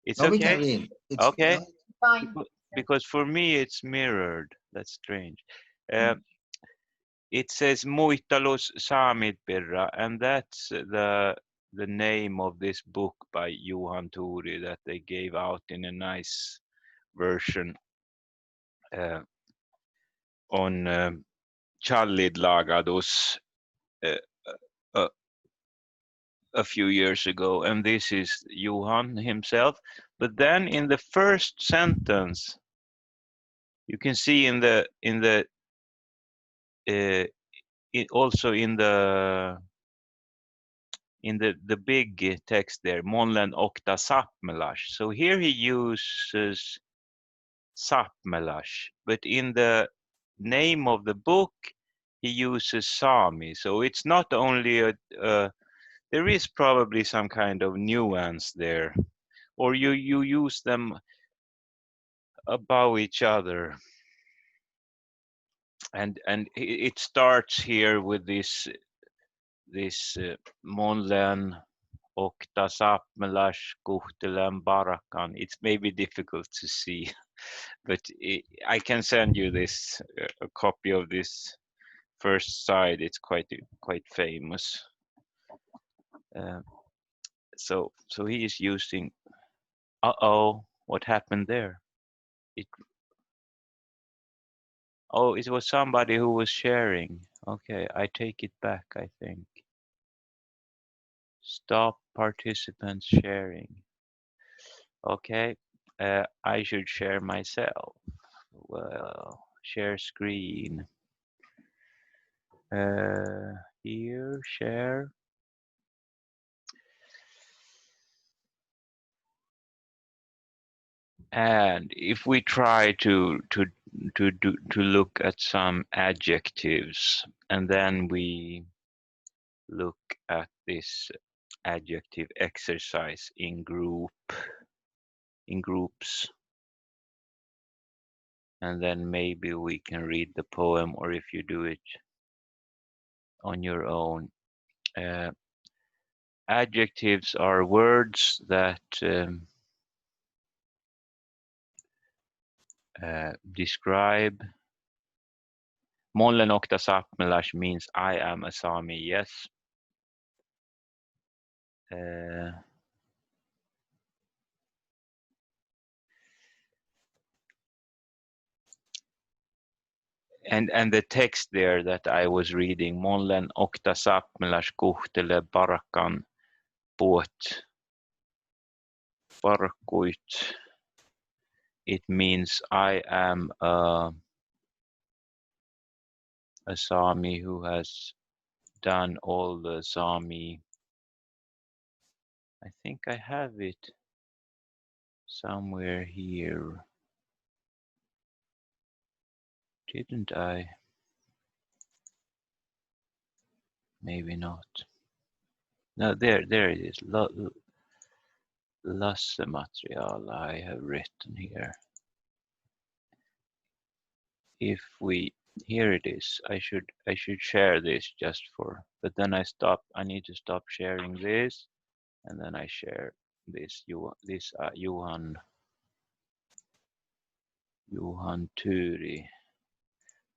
It's No, we can okay. read. It's Okay. Fine. Because for me it's mirrored. That's strange. It says Muitalus Saamidpirra, and that's the name of this book by Johan Tori that they gave out in a nice version on Challid Lagados a few years ago, and this is Johan himself. But then in the first sentence, you can see also in the big text there, Månlen okta Sápmi. So here he uses Sápmi, but in the name of the book he uses Sami. So it's not only there is probably some kind of nuance there, or you use them above each other, and it starts here with this Månlen okta Sápmi kuhtelen barakan. It's maybe difficult to see, but I can send you this a copy of this first side. It's quite famous. So he is using. What happened there? It was somebody who was sharing. Okay, I take it back, I think. Stop participants sharing. Okay, I should share myself. Well, share screen. Here, share. And if we try to look at some adjectives, and then we look at this adjective exercise in groups, and then maybe we can read the poem, or if you do it on your own. Adjectives are words that describe. Månlen okta Sápmi means I am a Sami, yes. And the text there that I was reading, Mollen okta sapmelas kuhtele parakan puot parkuit. It means I am a Sami who has done all the Sami. I think I have it somewhere here. Didn't I? Maybe not. No, there it is. Lasse-material I have written here. If we, here it is. I should share this just for, but then I need to stop sharing this, and then I share this. Johan Turi.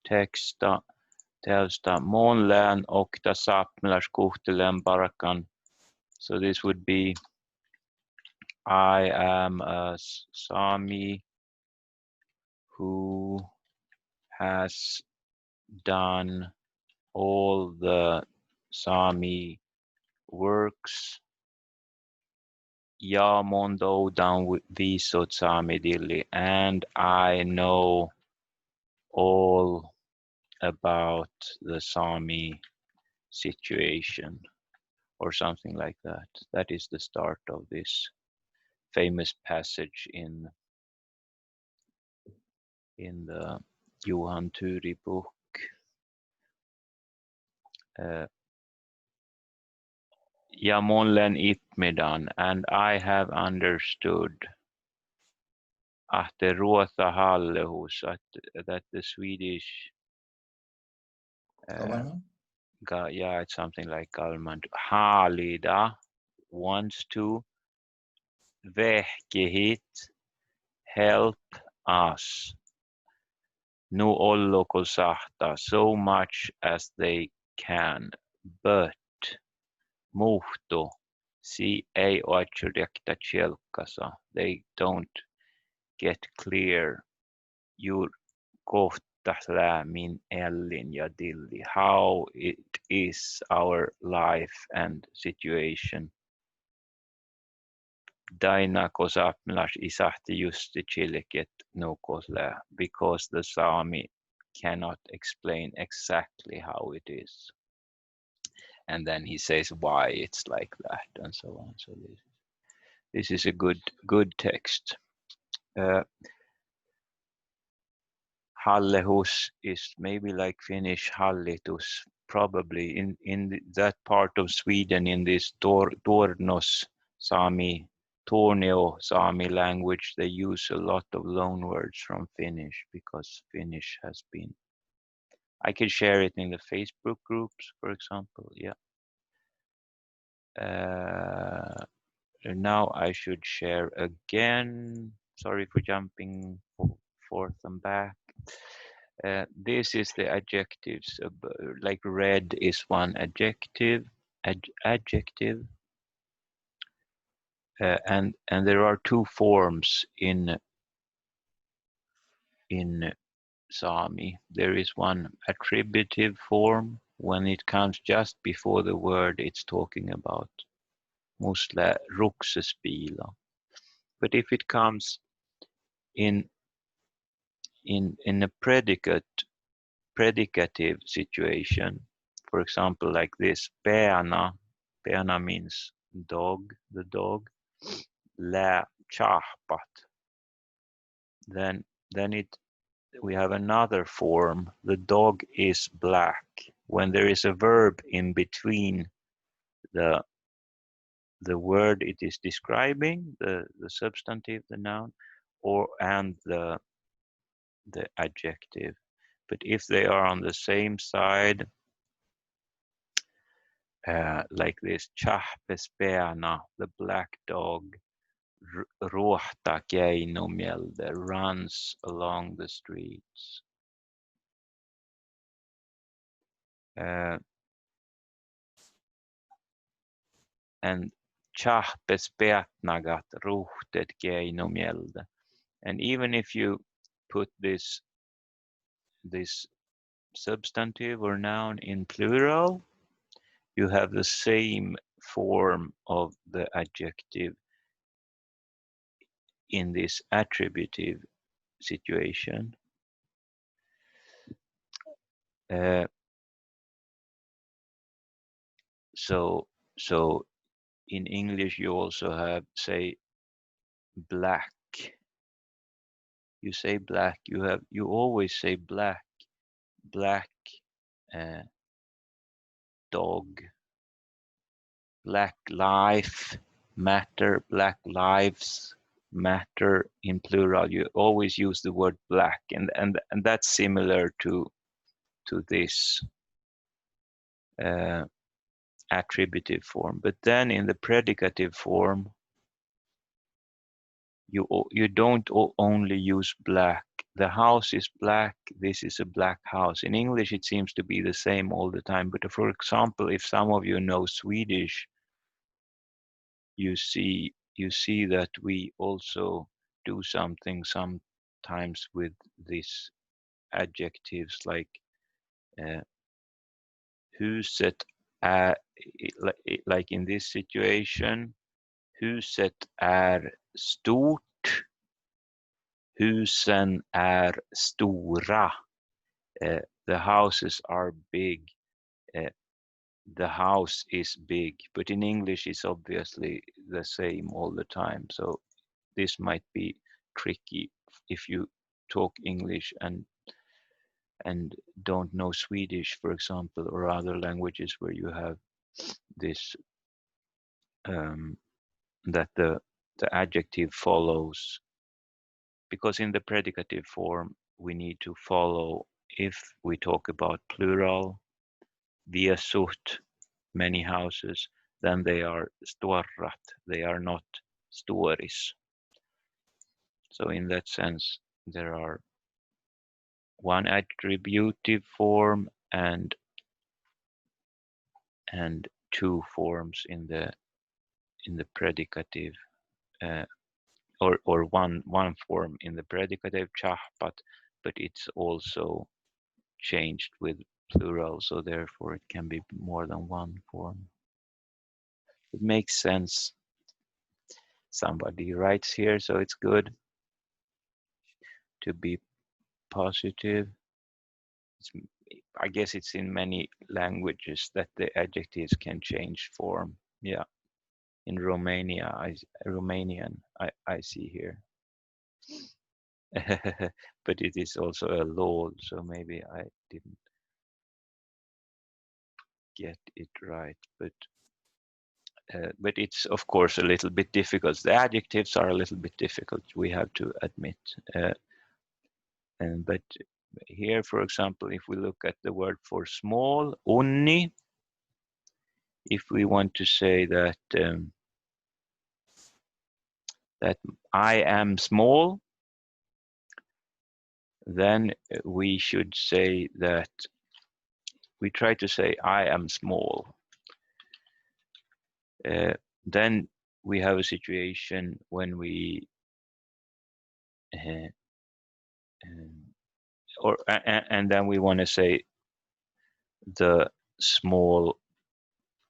Texta Telsta Månlän okta sapmelas kuhtelen parakan. So this would be, I am a Sami who has done all the Sami works. Ja mondoudan visot Sami dilli, and I know all about the Sami situation, or something like that. That is the start of this famous passage in the Johan Turi book. Ja mollen itmedan, and I have understood att det råta hallehus, that the Swedish yeah, it's something like Galman. Halida wants to vehkehit, help us. Nu olloko sahta, so much as they can, but muhto, si ei oachurekta chelkasa, they don't get clear. Jur kohta min ellin ja dilli, how it is our life and situation. Daina kosapmlas isahti justi chileket nukosle, because the Sami cannot explain exactly how it is. And then he says why it's like that and so on. So this is a good text. Hallehus is maybe like Finnish hallitus, probably in that part of Sweden, in this Tornos Sami, Torneo Sami language. They use a lot of loanwords from Finnish because Finnish has been. I can share it in the Facebook groups, for example. Yeah. Now I should share again. Sorry for jumping forth and back. This is the adjectives. Like red is one adjective. Adjective. And there are two forms in Sami. There is one attributive form. When it comes just before the word it's talking about. Musle ruksespila. But if it comes in a predicative situation, for example, like this, peana means dog, the dog, lä chahpat, then we have another form, the dog is black, when there is a verb in between the word it is describing, the substantive, the noun, and the adjective. But if they are on the same side, like this, chahpespeana, the black dog, ruohta keinomielde, runs along the streets. And chahpespeatnagat ruhtet keinomielde. And even if you put this substantive or noun in plural, you have the same form of the adjective in this attributive situation. So in English you also have, say, black. You say black. You always say black. Black dog. Black life matter. Black lives matter in plural. You always use the word black, and that's similar to this attributive form. But then in the predicative form, you don't only use black. The house is black. This is a black house. In English, it seems to be the same all the time. But for example, if some of you know Swedish, you see that we also do something sometimes with these adjectives, like huset är, like in this situation, huset är stort, husen är stora. The houses are big. The house is big, but in English it's obviously the same all the time. So this might be tricky if you talk English and don't know Swedish, for example, or other languages where you have this that the adjective follows, because in the predicative form we need to follow. If we talk about plural, vi har sett many houses, then they are storrat, they are not storis. So in that sense, there are one attributive form and two forms in the predicative, or one form in the predicative chahpat, but it's also changed with plural, so therefore it can be more than one form. It makes sense. Somebody writes here, so it's good to be positive. I guess it's in many languages that the adjectives can change form. Yeah, in Romanian, I see here. But it is also a law, so maybe I didn't get it right. But it's of course a little bit difficult. The adjectives are a little bit difficult, we have to admit. But here, for example, if we look at the word for small, onni, if we want to say that that I am small, then we should say that we try to say I am small. Then we have a situation when we and then we want to say the small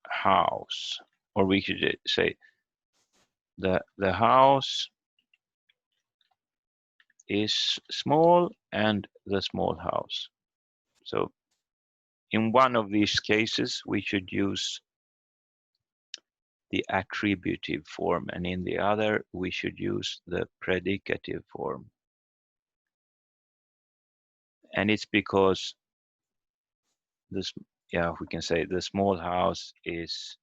house, or we could say the house is small and the small house. So in one of these cases we should use the attributive form, and in the other we should use the predicative form. And it's because this, yeah, we can say the small house is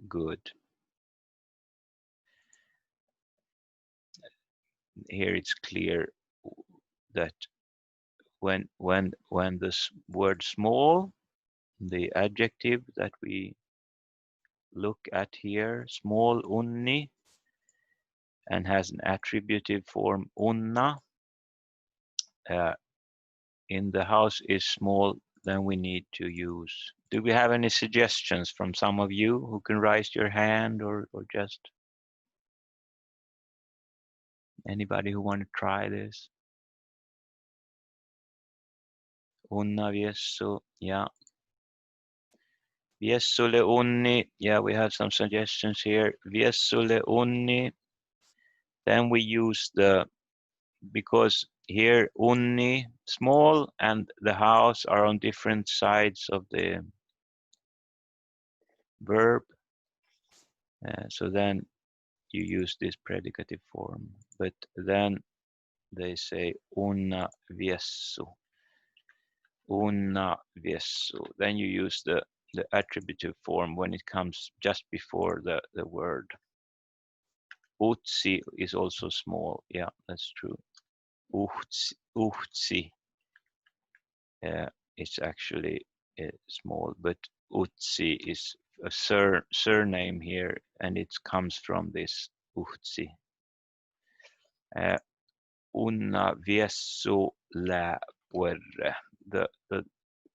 good. Here it's clear that when this word small, the adjective that we look at here, small onni, and has an attributive form onna, in the house is small, then we need to use. Do we have any suggestions from some of you who can raise your hand or just Anybody who want to try this? Unna viessu, yeah. Viessulle unni, yeah, we have some suggestions here. Viessulle unni. Then we use the, because here unni, small, and the house are on different sides of the verb. So then you use this predicative form. But then they say unna viessu. Unna viessu. Then you use the attributive form when it comes just before the word. Utsi is also small. Yeah, that's true. Utsi it's actually small, but Utsi is a surname here, and it comes from this Utsi. Unna viessu lä puerre. The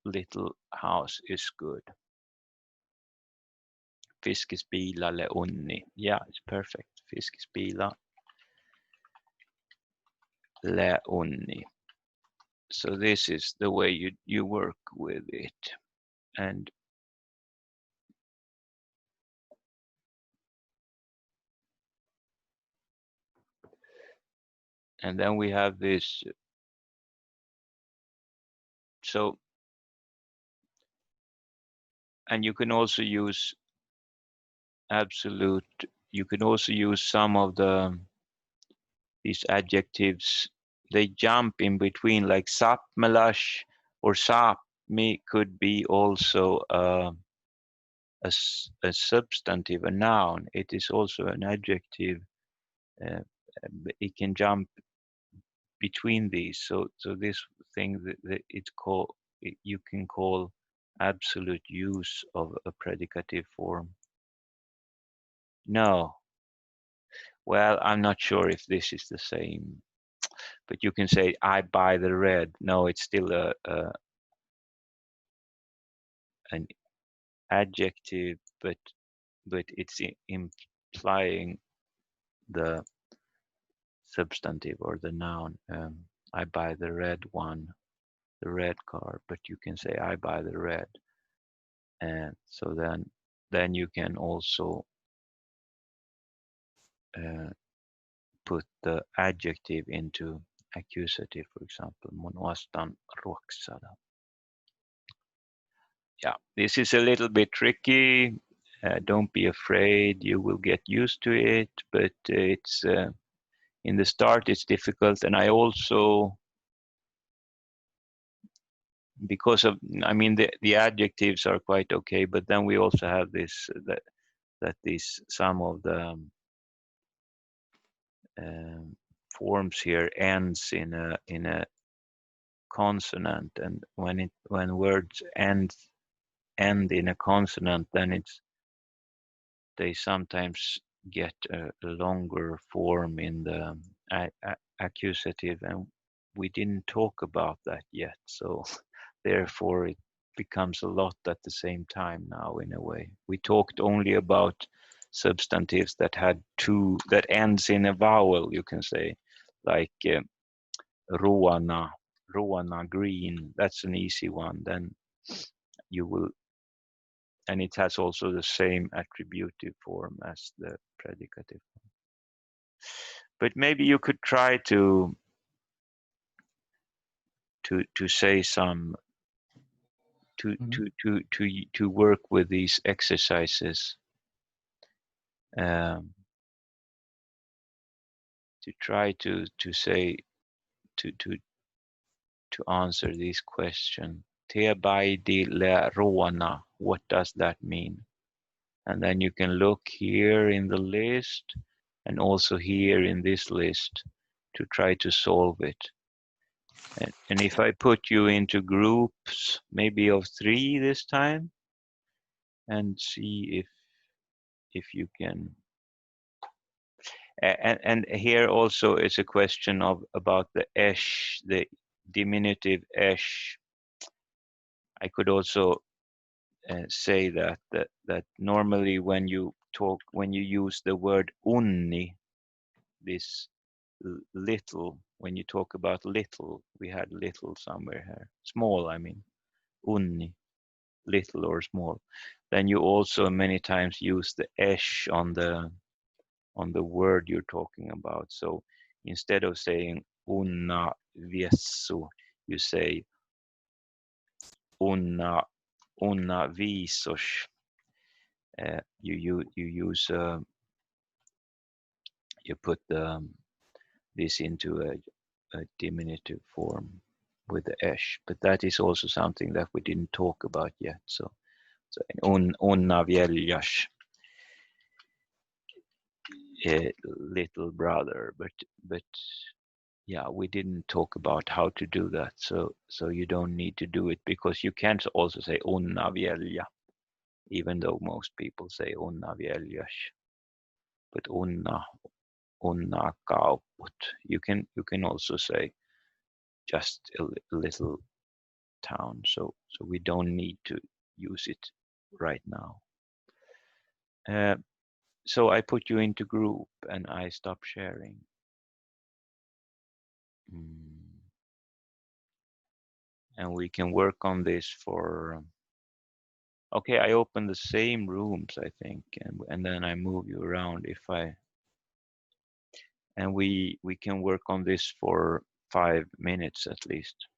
little house is good. Fiskispiilalle unni. Yeah, it's perfect. Fiskispiila lä unni. So this is the way you work with it. And then we have this. So, and you can also use absolute. You can also use some of these adjectives. They jump in between, like sapmelash or sapmi could be also a substantive, a noun. It is also an adjective. It can jump between these. So this thing that it's called, you can call absolute use of a predicative form. No. Well, I'm not sure if this is the same, but you can say I buy the red. No, it's still an adjective, but it's implying the substantive or the noun. I buy the red one, the red car, but you can say I buy the red. And so then you can also put the adjective into accusative, for example, mun ostan ruoksada. Yeah, this is a little bit tricky. Don't be afraid, you will get used to it, but it's in the start it's difficult. And I also, because of, I mean, the adjectives are quite okay, but then we also have this, that these, some of the forms here ends in a consonant, and when words end in a consonant, then they sometimes get a longer form in the accusative, and we didn't talk about that yet, so therefore it becomes a lot at the same time now. In a way, we talked only about substantives that had two, that ends in a vowel, you can say, like ruana, green. That's an easy one. Then you will, and it has also the same attributive form as the predicative form. But maybe you could try to say some, to work with these exercises, to try to say, to answer this question. Te baidi le roana, what does that mean? And then you can look here in the list and also here in this list to try to solve it. And if I put you into groups, maybe of 3 this time, and see if you can. And here also is a question about the esh, the diminutive esh. I could also say that normally when you use the word unni, this little, when you talk about little, we had little somewhere here. Small, I mean, unni, little or small. Then you also many times use the esh on the word you're talking about. So instead of saying unna viessu, you say unna viisos. You use you put this into a diminutive form with the esh, but that is also something that we didn't talk about yet. So unna vieljas, little brother, but yeah, we didn't talk about how to do that. So you don't need to do it, because you can also say unna vielja, even though most people say unna vieljas, but unna kauput. You can also say just a little town. So we don't need to use it right now. So I put you into group and I stop sharing. And we can work on this for. Okay, I open the same rooms, I think, and then I move you around if I. And we can work on this for 5 minutes at least.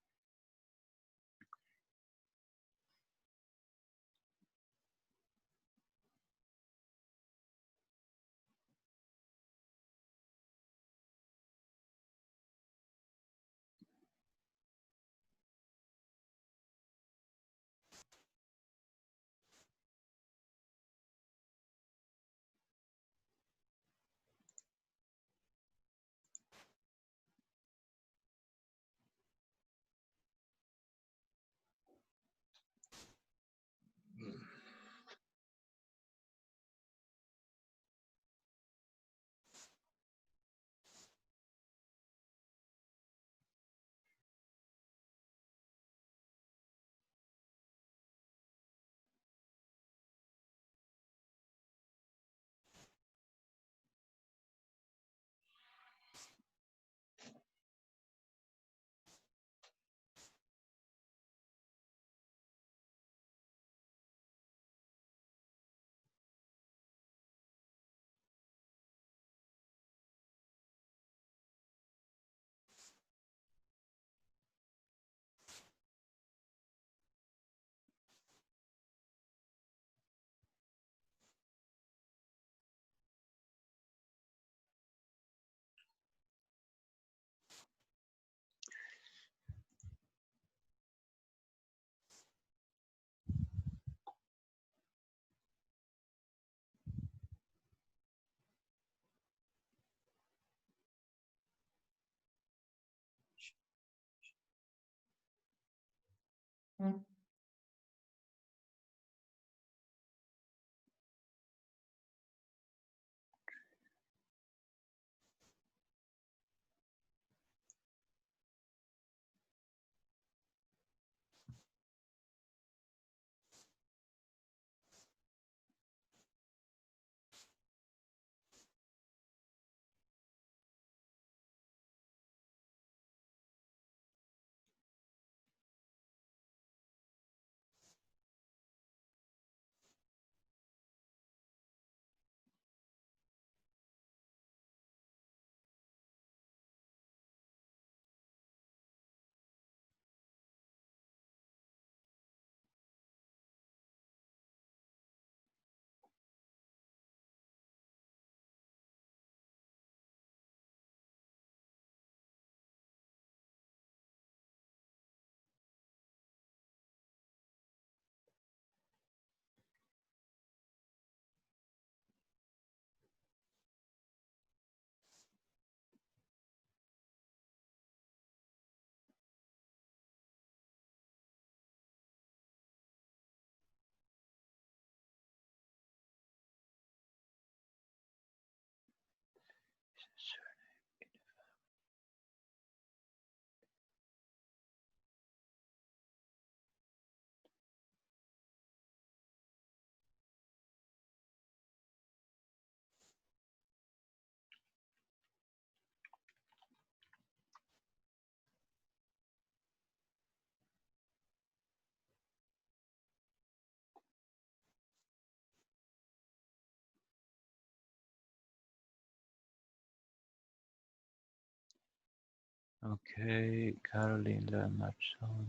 Okay, Caroline Lennartsson.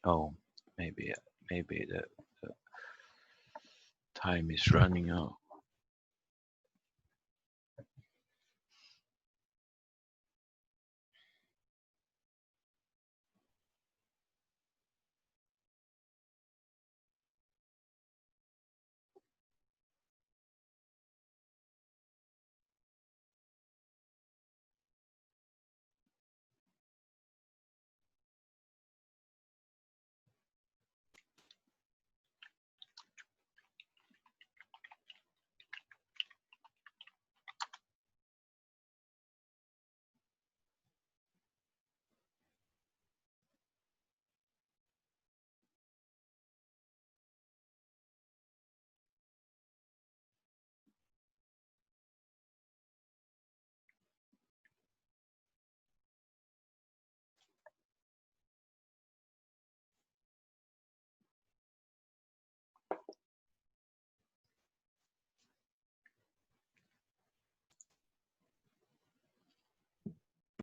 Oh, maybe the time is running out.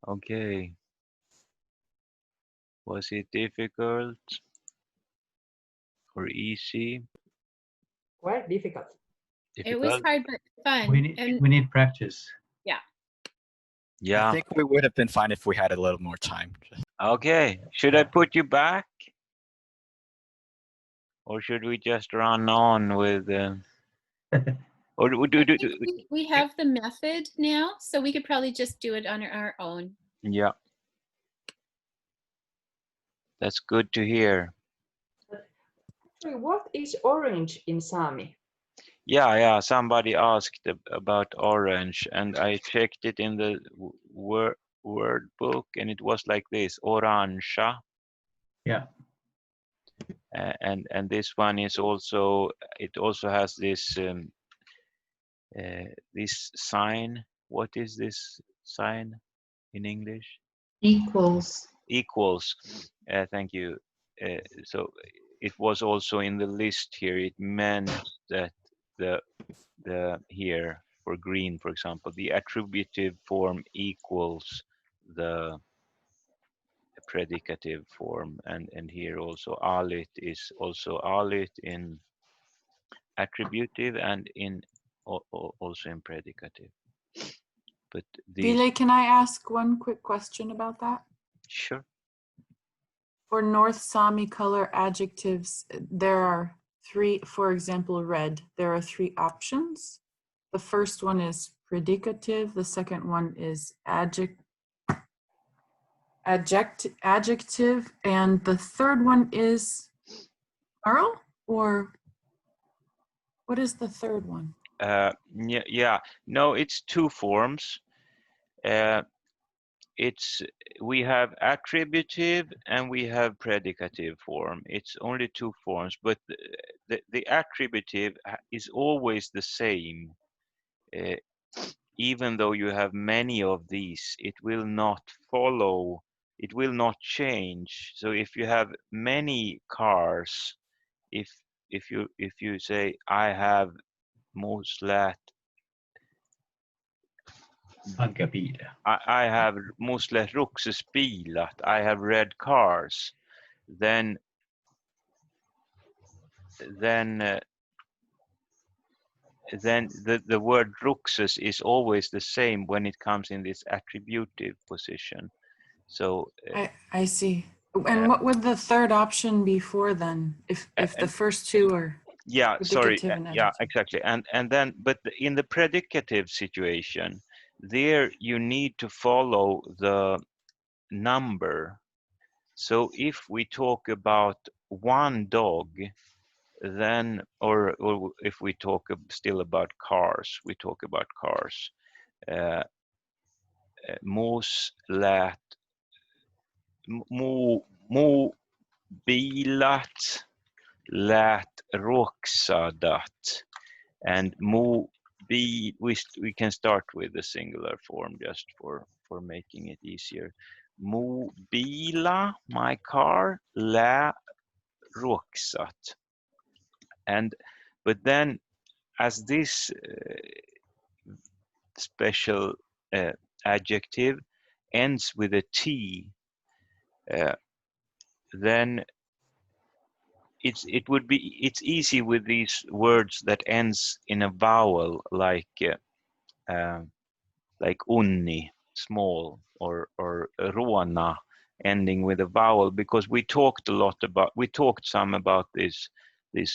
Okay. Was it difficult or easy? Quite difficult. It was Difficult? hard but fun. We need practice. Yeah. Yeah. I think we would have been fine if we had a little more time. Okay. Should I put you back? Or should we just run on with or We have the method now, so we could probably just do it on our own. yeah. That's good to hear. What is orange in Sami? Yeah, somebody asked about orange and I checked it in the word book and it was like this, orangea. Yeah. And this one is also, it also has this this sign. What is this sign in English? Equals. Equals. Thank you. So it was also in the list here. It meant that the here for green, for example, the attributive form equals the predicative form, and here also alit is also alit in attributive and in also in predicative. But these Ville, can I ask one quick question about that? sure. For North Sámi color adjectives, there are three, for example, red, there are three options. The first one is predicative, the second one is adjective, and the third one is plural, or what is the third one? Yeah, no, it's two forms. We have attributive and we have predicative form. It's only two forms, but the attributive is always the same. Even though you have many of these, it will not follow, it will not change. So if you have many cars, if you say I have moslät, I have moslät ruksesbilat, I have red cars, then the word rukses is always the same when it comes in this attributive position. So I see. And what would the third option be for then? If the first two are yeah, sorry, predicative and yeah, adjective? exactly. And then, but in the predicative situation, there you need to follow the number. So if we talk about one dog, then, or if we talk still about cars, we talk about cars. Moslät, bilat, lät roxadat, and we can start with the singular form just for making it easier. Bila, my car, lä roxat. But then as this special adjective ends with a T, then it's easy with these words that ends in a vowel like unni, small, or ruona, ending with a vowel, because we talked some about these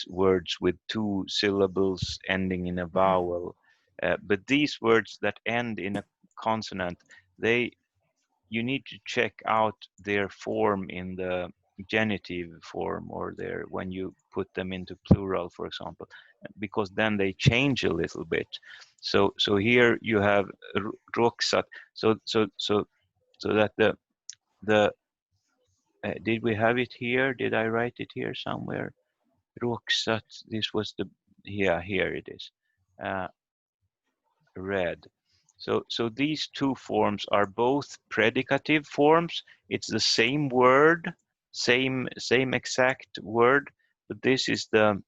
words with two syllables ending in a vowel, but these words that end in a consonant, you need to check out their form in the genitive form, or when you put them into plural, for example, because then they change a little bit. So here you have roxat. So that the did we have it here? Did I write it here somewhere? Roxat. This was here it is. Red. So these two forms are both predicative forms. It's the same word, same exact word, but this is the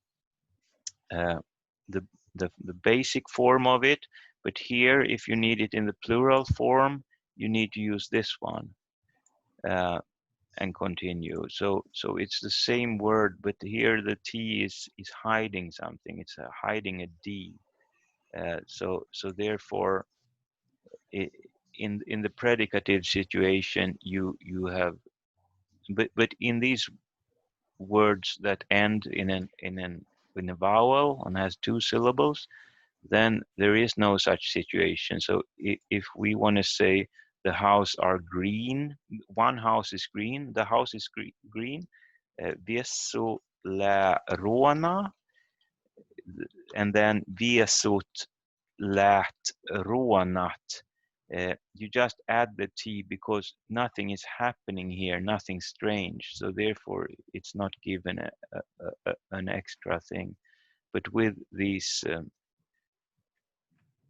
basic form of it. But here, if you need it in the plural form, you need to use this one and continue. So it's the same word, but here the T is hiding something. It's hiding a D. So therefore, in the predicative situation, you have, but in these words that end in a vowel and has two syllables, then there is no such situation. So if we want to say the house are green, one house is green, the house is green, Viesu lä råna, and then Viesut lät rånat. You just add the T because nothing is happening here, nothing strange. So therefore, it's not given an extra thing. But with these,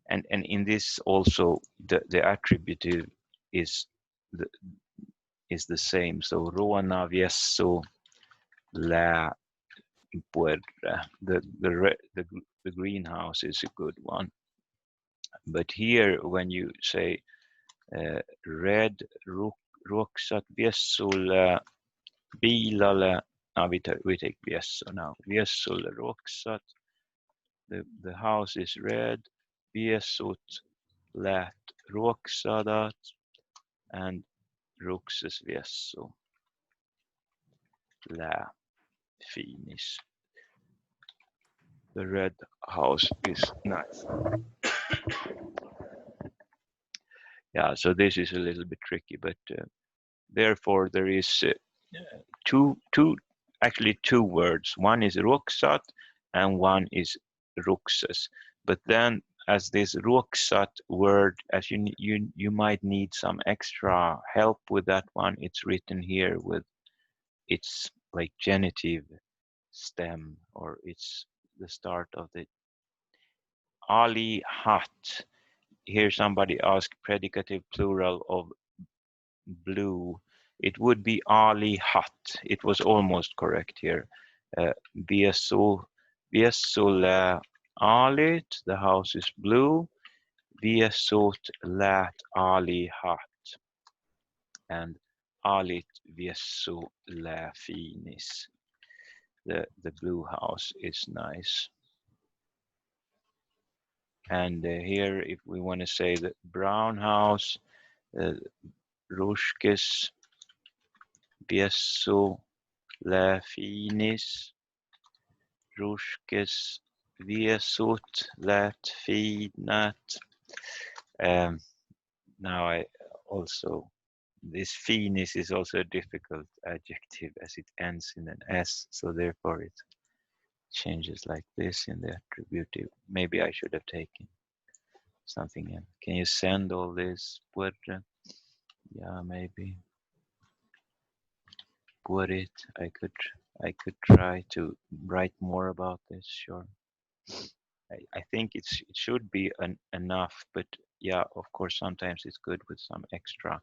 and in this also, the attributive is the same. So råna viesso lä puerra. The greenhouse is a good one. But here, when you say red ruksat viessulle bilalle, we take viesso now. Viessulle ruksat. The house is red. Viesut lät ruksadat, and rukses viesso lä finis. The red house is nice. Yeah, so this is a little bit tricky, but therefore there is actually two words. One is ruksat and one is rukses. But then, as this ruksat word, as you might need some extra help with that one, it's written here with its like genitive stem, or it's the start of the Ali hat. Here somebody asked predicative plural of blue. It would be Ali hat. It was almost correct here. Viesul alit, the house is blue. Viesut lät Ali hat. And alit viesu lä finis. The blue house is nice. And here, if we want to say the brown house, ruskes viesu lä finis, ruskes viesut lät finat. Now I also, this finis is also a difficult adjective as it ends in an S, so therefore it changes like this in the attributive. Maybe I should have taken something in. Can you send all this? Yeah, maybe. Put it. I could try to write more about this. Sure. I think it should be enough, but yeah, of course, sometimes it's good with some extra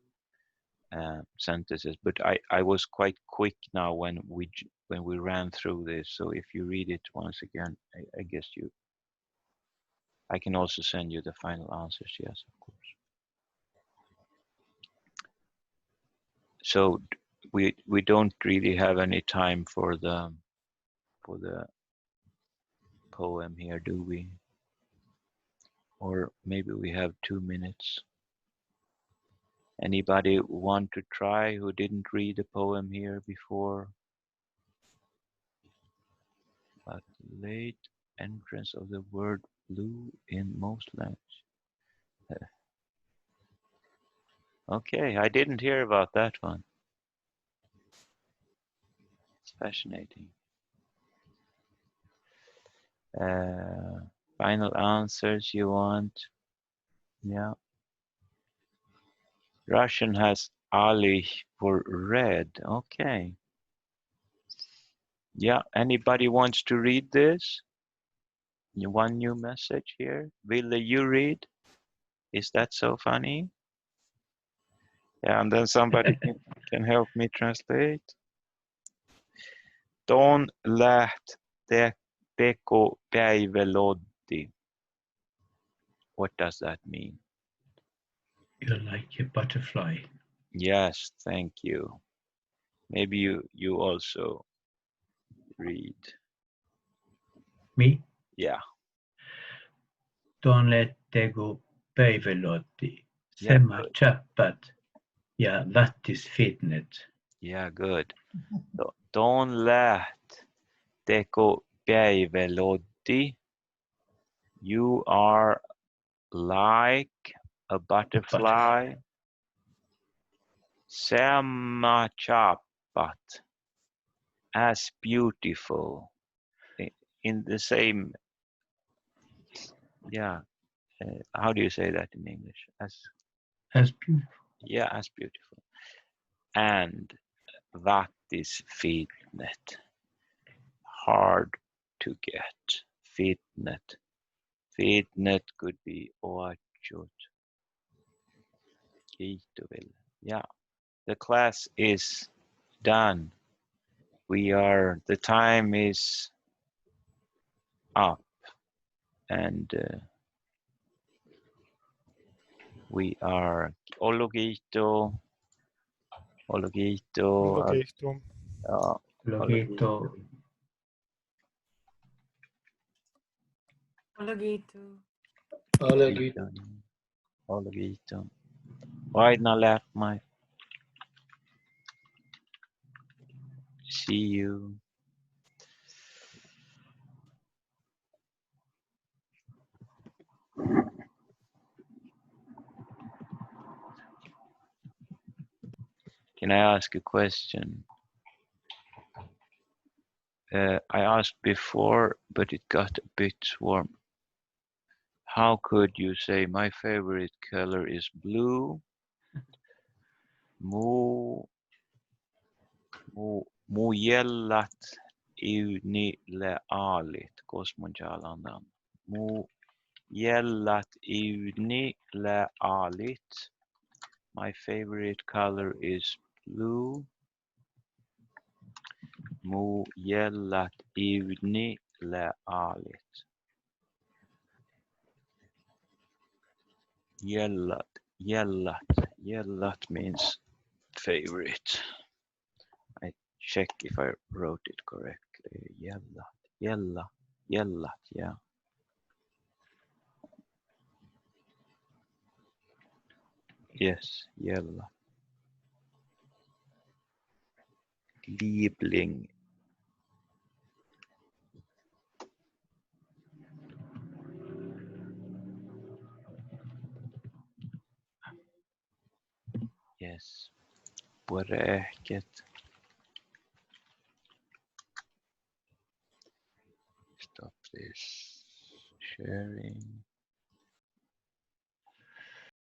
sentences. But I was quite quick now when we ran through this. So if you read it once again, I guess I can also send you the final answers. Yes, of course. So we don't really have any time for the poem here, do we? Or maybe we have 2 minutes. Anybody want to try who didn't read the poem here before? But late entrance of the word blue in most languages. Okay, I didn't hear about that one. It's fascinating. Final answers you want? Yeah. Russian has Ali for red. Okay. Yeah, anybody wants to read this? One new message here. Will you read? Is that so funny? Yeah, and then somebody can help me translate. Don lät teko päiveloddi. What does that mean? You're like a butterfly. Yes, thank you. Maybe you also read. Me? Yeah. Don't let tegu päivälotti. Yeah, Semma good. chappat ja vattis fitnet. Yeah, good. Don't let teko päivälotti. You are like a butterfly. Semma chappat. As beautiful. In the same, yeah. How do you say that in English? As beautiful. Yeah, as beautiful. And vattis fitnet. Hard to get. Fitnet. Fitnet could be oahppolihttu. Yeah, the class is done. The time is up, and we are oahppolihttu. Oahppolihttu. Logito. Oahppolihttu. Why not left my? See you. Can I ask a question? I asked before, but it got a bit warm. How could you say my favorite color is blue? Mujellat unileaalit kosmonjaalandan. Mujellat unileaalit. My favorite color is blue. Mujellat unileaalit. Jellat means favorite. I check if I wrote it correctly. Jellat, yeah. Yes, jellat. Liebling. Yes. Bracket. Stop this sharing.